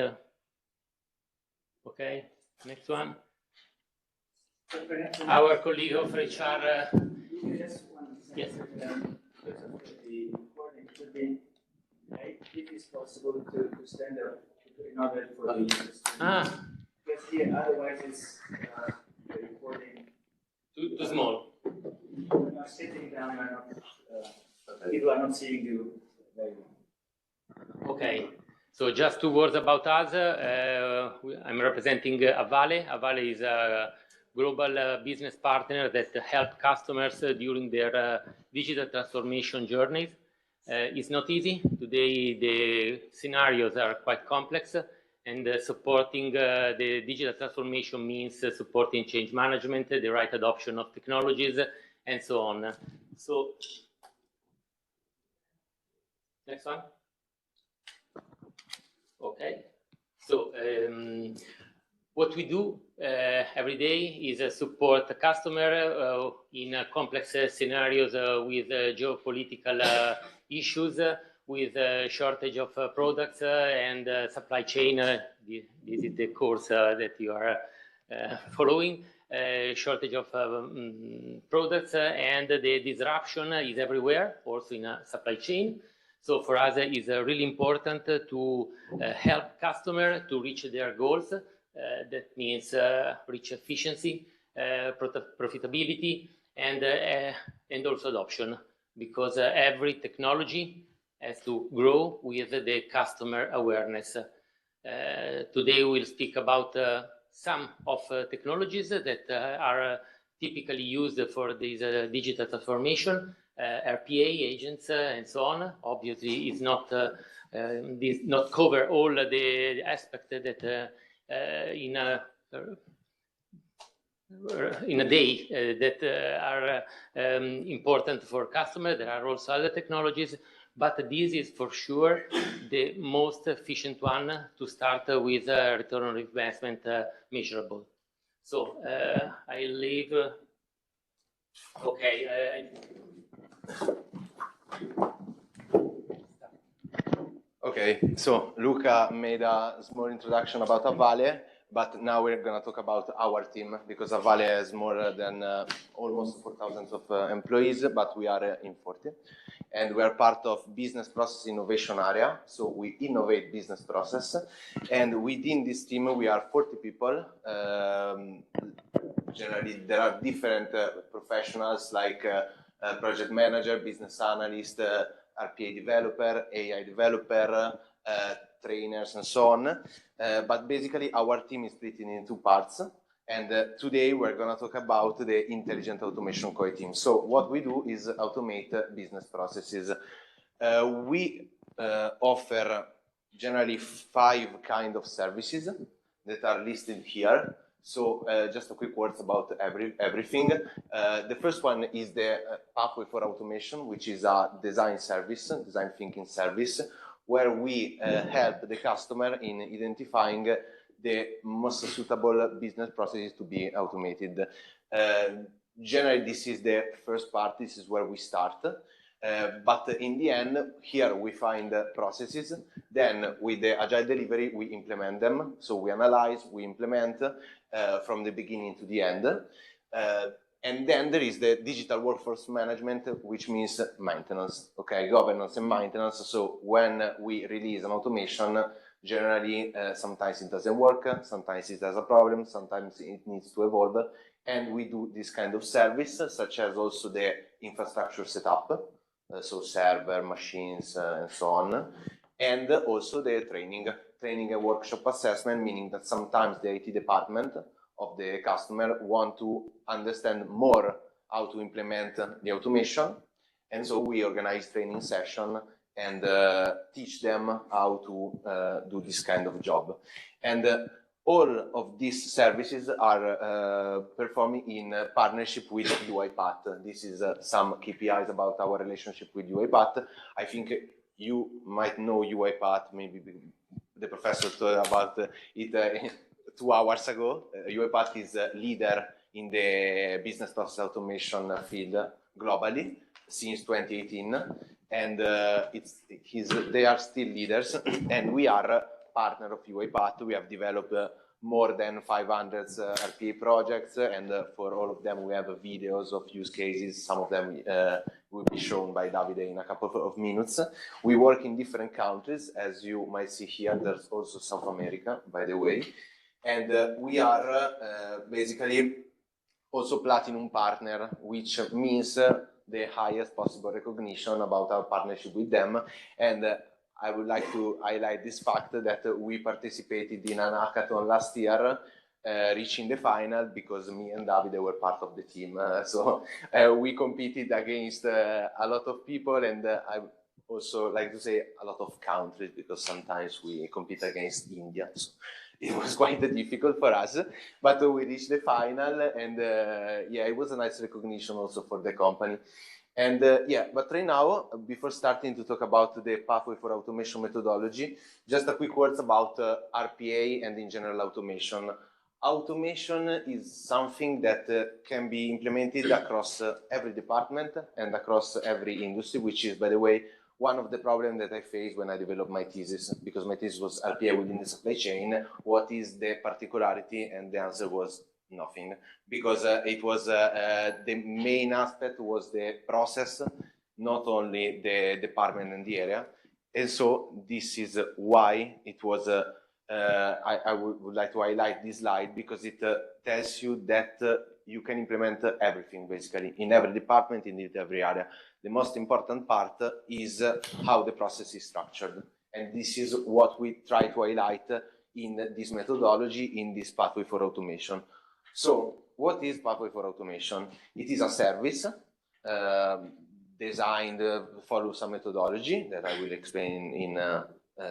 Okay, next one. Our colleague of HR. Yes. The recording could be, if it's possible, to stand up in order for the users. Because here, otherwise, it's the recording Too small. When you're sitting down, you're not, people are not seeing you very well. Okay, so just 2 words about us. I'm representing Avale. Avale is a global business partner that helps customers during their digital transformation journeys. It's not easy. Today, the scenarios are quite complex, and supporting the digital transformation means supporting change management, the right adoption of technologies, and so on. So, next one. Okay, so what we do every day is support the customer in complex scenarios with geopolitical issues, with shortage of products and supply chain. This is the course that you are following. Shortage of products, and the disruption is everywhere, also in a supply chain. So for us, it's really important to help customers to reach their goals. That means reach efficiency, profitability, and also adoption, because every technology has to grow with the customer awareness. Today we'll speak about some of technologies that are typically used for this digital transformation. RPA agents and so on. Obviously, it's not not cover all the aspects that in a day that are important for customers. There are also other technologies, but this is for sure the most efficient one to start with return on investment measurable. So I leave. Okay. Okay, so Luca made a small introduction about Avale, but now we're going to talk about our team, because Avale has more than almost 4,000 of employees, but we are in 40. And we are part of business process innovation area, so we innovate business process. And within this team, we are 40 people. Generally, there are different professionals like project manager, business analyst, RPA developer, AI developer, trainers, and so on. But basically, our team is split in 2 parts. And today, we're going to talk about the intelligent automation core team. So what we do is automate business processes. We offer generally 5 kinds of services that are listed here. So just a quick words about everything. The first one is the pathway for automation, which is a design service, design thinking service, where we help the customer in identifying the most suitable business processes to be automated. Generally, this is the first part. This is where we start. But in the end, here we find processes. Then with the agile delivery, we implement them. So we analyze, we implement from the beginning to the end. And then there is the digital workforce management, which means maintenance, okay, governance and maintenance. So when we release an automation, generally, sometimes it doesn't work, sometimes it has a problem, sometimes it needs to evolve. And we do this kind of service, such as also the infrastructure setup, so server, machines, and so on. And also the training and workshop assessment, meaning that sometimes the IT department of the customer want to understand more how to implement the automation. And so we organize training session and teach them how to do this kind of job. And all of these services are performing in partnership with UiPath. This is some KPIs about our relationship with UiPath. I think you might know UiPath, maybe the professor told about it 2 hours ago. UiPath is a leader in the business process automation field globally since 2018, and they are still leaders, and we are a partner of UiPath. We have developed more than 500 RPA projects, and for all of them we have videos of use cases. Some of them will be shown by Davide in a couple of minutes. We work in different countries, as you might see here. There's also South America, by the way. And we are basically also platinum partner, which means the highest possible recognition about our partnership with them. And I would like to highlight this fact that we participated in an hackathon last year, reaching the final because me and Davide were part of the team. So we competed against a lot of people, and I also like to say a lot of countries, because sometimes we compete against India. So it was quite difficult for us, but we reached the final, and yeah, it was a nice recognition also for the company. And yeah, but right now, before starting to talk about the pathway for automation methodology, just a quick words about RPA and in general automation. Automation is something that can be implemented across every department and across every industry, which is, by the way, one of the problems that I faced when I developed my thesis, because my thesis was RPA within the supply chain. What is the particularity? And the answer was nothing, because it was the main aspect was the process, not only the department and the area. And so this is why it was, I would like to highlight this slide, because it tells you that you can implement everything basically in every department, in every area. The most important part is how the process is structured. And this is what we try to highlight in this methodology, in this pathway for automation. So what is pathway for automation? It is a service designed to follow some methodology that I will explain in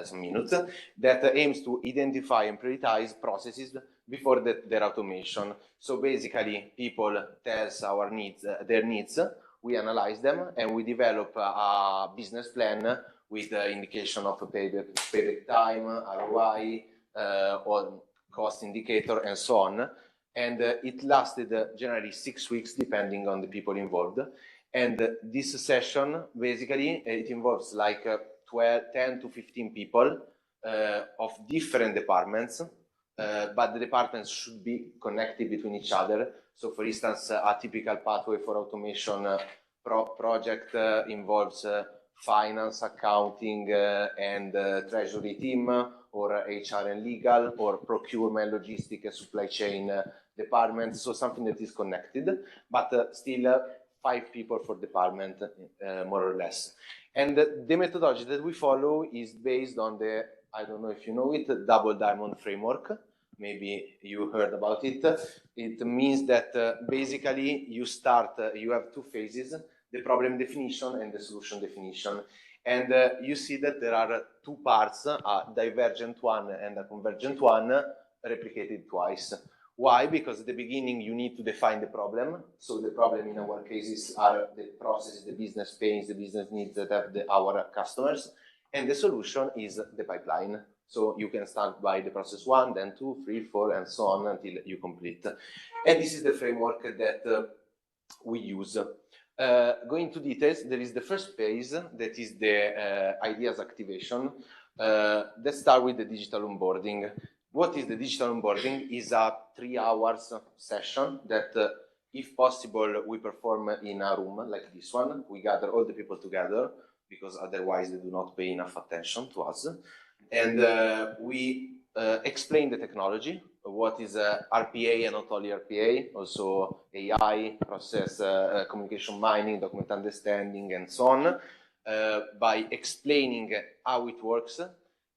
some minutes, that aims to identify and prioritize processes before their automation. So basically, people tell us our needs, their needs, we analyze them, and we develop a business plan with the indication of payback time, ROI, or cost indicator, and so on. And it lasted generally 6 weeks, depending on the people involved. And this session, basically, it involves like 10 to 15 people of different departments, but the departments should be connected between each other. So for instance, a typical pathway for automation project involves finance, accounting, and treasury team, or HR and legal, or procurement, logistics, and supply chain department. So something that is connected, but still 5 people for department, more or less. And the methodology that we follow is based on the, I don't know if you know it, Double Diamond Framework. Maybe you heard about it. It means that basically you have 2 phases, the problem definition and the solution definition. And you see that there are 2 parts, a divergent one and a convergent one, replicated twice. Why? Because at the beginning you need to define the problem. So the problem in our cases are the processes, the business pains, the business needs that have our customers. And the solution is the pipeline. So you can start by the process 1, then 2, 3, 4, and so on until you complete. And this is the framework that we use. Going into details, there is the first phase, that is the ideas activation. Let's start with the digital onboarding. What is the digital onboarding? Is a 3 hours session that, if possible, we perform in a room like this one. We gather all the people together, because otherwise they do not pay enough attention to us. And we explain the technology, what is RPA and not only RPA, also AI, process communication mining, document understanding, and so on, by explaining how it works.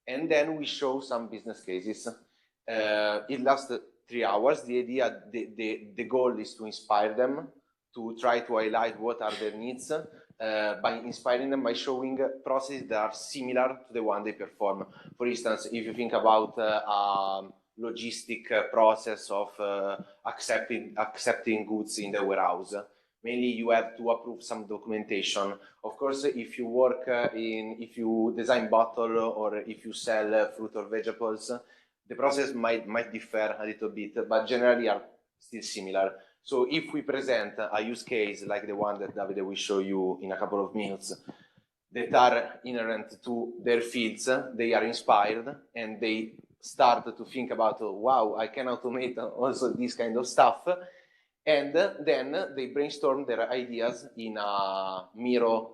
And then we show some business cases. It lasts 3 hours. The idea, the goal is to inspire them, to try to highlight what are their needs, by inspiring them, by showing processes that are similar to the one they perform. For instance, if you think about a logistic process of accepting goods in the warehouse, mainly you have to approve some documentation. Of course, if you work if you design bottle, or if you sell fruit or vegetables, the process might differ a little bit, but generally are still similar. So if we present a use case like the one that Davide will show you in a couple of minutes, that are inherent to their fields, they are inspired and they start to think about, wow, I can automate also this kind of stuff. And then they brainstorm their ideas in a Miro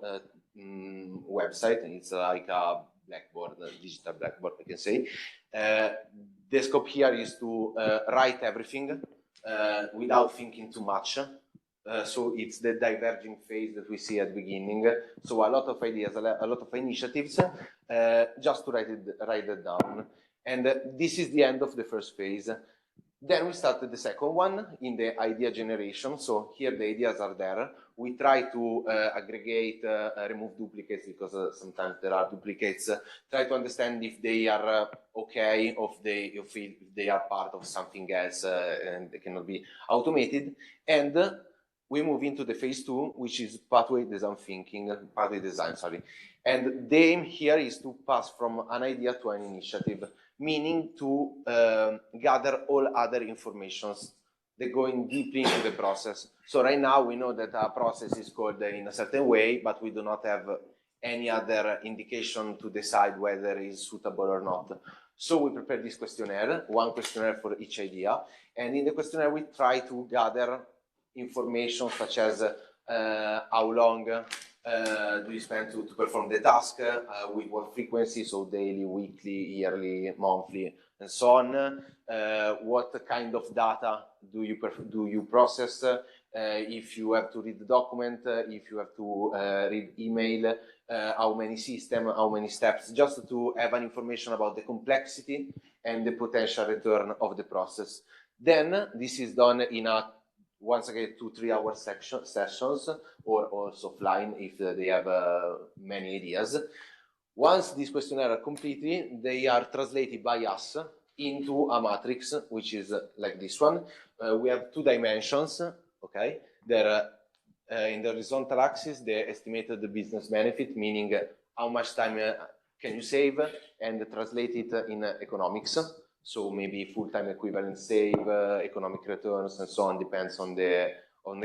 website. It's like a blackboard, a digital blackboard, I can say. The scope here is to write everything without thinking too much. So it's the diverging phase that we see at the beginning. So a lot of ideas, a lot of initiatives, just to write it down. And this is the end of the first phase. Then we started the second one in the idea generation. So here the ideas are there. We try to aggregate, remove duplicates, because sometimes there are duplicates. Try to understand if they are okay, if they are part of something else and they cannot be automated. And we move into the phase 2, which is pathway design thinking, pathway design, sorry. And the aim here is to pass from an idea to an initiative, meaning to gather all other informations that go in deeply into the process. So right now we know that a process is called in a certain way, but we do not have any other indication to decide whether it is suitable or not. So we prepare this questionnaire, one questionnaire for each idea. And in the questionnaire, we try to gather information such as how long do you spend to perform the task, with what frequency, so daily, weekly, yearly, monthly, and so on. What kind of data do you process? If you have to read the document, if you have to read email, how many systems, how many steps, just to have an information about the complexity and the potential return of the process. Then this is done in a, once again, 2-3 hour sessions, or also offline if they have many ideas. Once these questionnaires are completed, they are translated by us into a matrix, which is like this one. We have 2 dimensions, okay? There, in the horizontal axis, the estimated business benefit, meaning how much time can you save, and translate it in economics. So maybe full-time equivalent save, economic returns, and so on, depends on the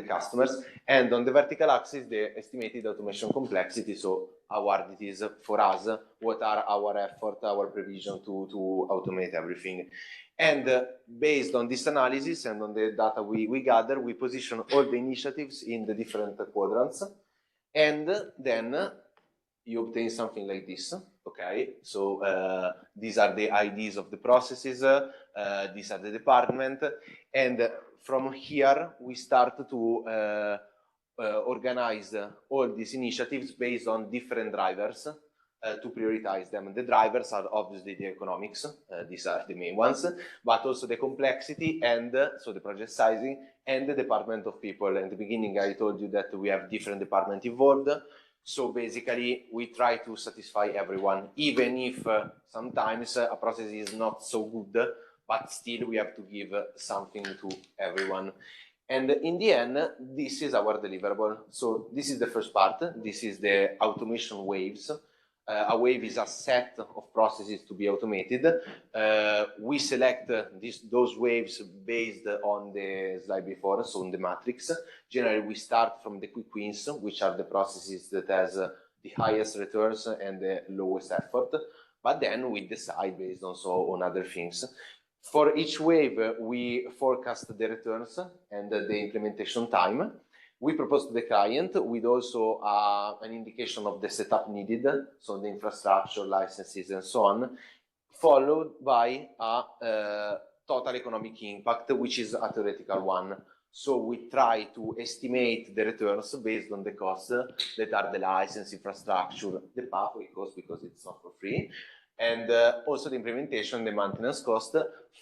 customers. And on the vertical axis, the estimated automation complexity, so how hard it is for us, what are our effort, our prevision to automate everything. And based on this analysis and on the data we gather, we position all the initiatives in the different quadrants. And then you obtain something like this, okay? So these are the IDs of the processes, these are the department, and from here we start to organize all these initiatives based on different drivers to prioritize them. The drivers are obviously the economics, these are the main ones, but also the complexity, and so the project sizing, and the department of people. In the beginning I told you that we have different departments involved. So basically, we try to satisfy everyone, even if sometimes a process is not so good, but still we have to give something to everyone. And in the end, this is our deliverable. So this is the first part. This is the automation waves. A wave is a set of processes to be automated. We select those waves based on the slide before, so on the matrix. Generally, we start from the quick wins, which are the processes that has the highest returns and the lowest effort. But then we decide based also on other things. For each wave, we forecast the returns and the implementation time. We propose to the client with also an indication of the setup needed, so the infrastructure, licenses, and so on, followed by a total economic impact, which is a theoretical one. So we try to estimate the returns based on the costs that are the license, infrastructure, the pathway cost, because it's not for free, and also the implementation, the maintenance cost,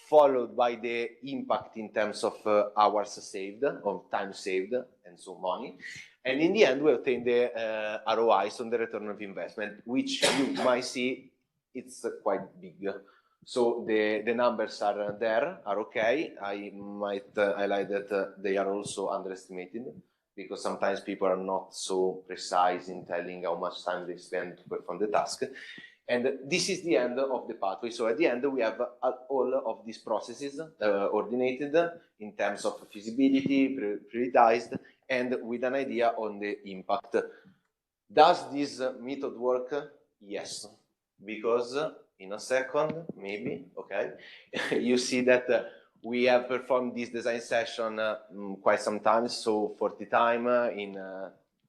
followed by the impact in terms of hours saved, of time saved, and so money. And in the end, we obtain the ROIs on the return of investment, which you might see it's quite big. So the numbers are there, are okay. I might highlight that they are also underestimated, because sometimes people are not so precise in telling how much time they spend to perform the task. And this is the end of the pathway. So at the end, we have all of these processes ordinated in terms of feasibility, prioritized, and with an idea on the impact. Does this method work? Yes, because in a second, maybe, okay, you see that we have performed this design session quite some time, so 40 times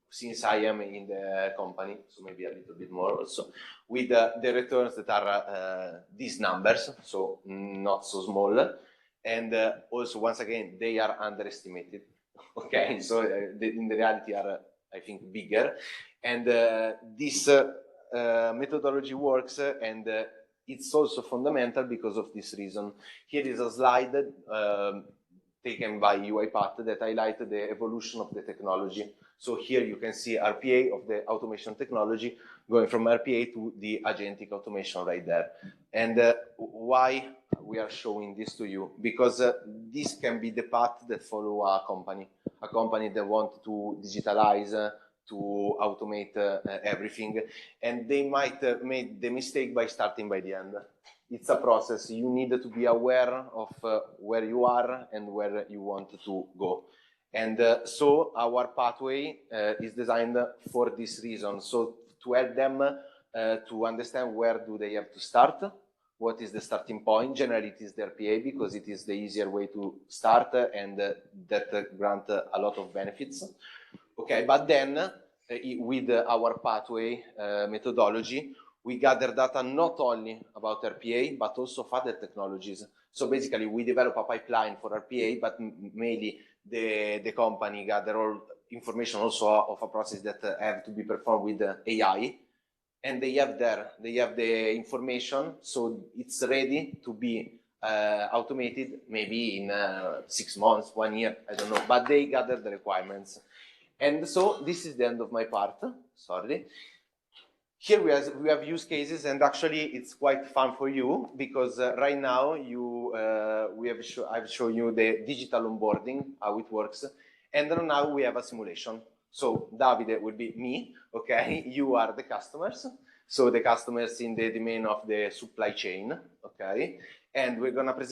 since I am in the company, so maybe a little bit more also, with the returns that are these numbers, so not so small, and also, once again, they are underestimated, okay, so in the reality are, I think, bigger, and this methodology works, and it's also fundamental because of this reason. Here is a slide taken by UiPath that highlighted the evolution of the technology. So here you can see RPA of the automation technology going from RPA to the agentic automation right there. And why we are showing this to you? Because this can be the path that follow a company that wants to digitalize, to automate everything, and they might make the mistake by starting by the end. It's a process. You need to be aware of where you are and where you want to go. And so our pathway is designed for this reason. So to help them to understand where do they have to start, what is the starting point. Generally, it is the RPA because it is the easier way to start and that grant a lot of benefits. Okay, but then with our pathway methodology, we gather data not only about RPA, but also of other technologies. So basically, we develop a pipeline for RPA, but mainly the company gather all information also of a process that have to be performed with AI. And they have the information, so it's ready to be automated maybe in 6 months, 1 year, I don't know, but they gather the requirements. And so this is the end of my part, sorry. Here we have use cases, and actually it's quite fun for you because right now I've shown you the digital onboarding, how it works, and then now we have a simulation. So Davide will be me, okay? You are the customers, so the customers in the domain of the supply chain, okay? And we're gonna present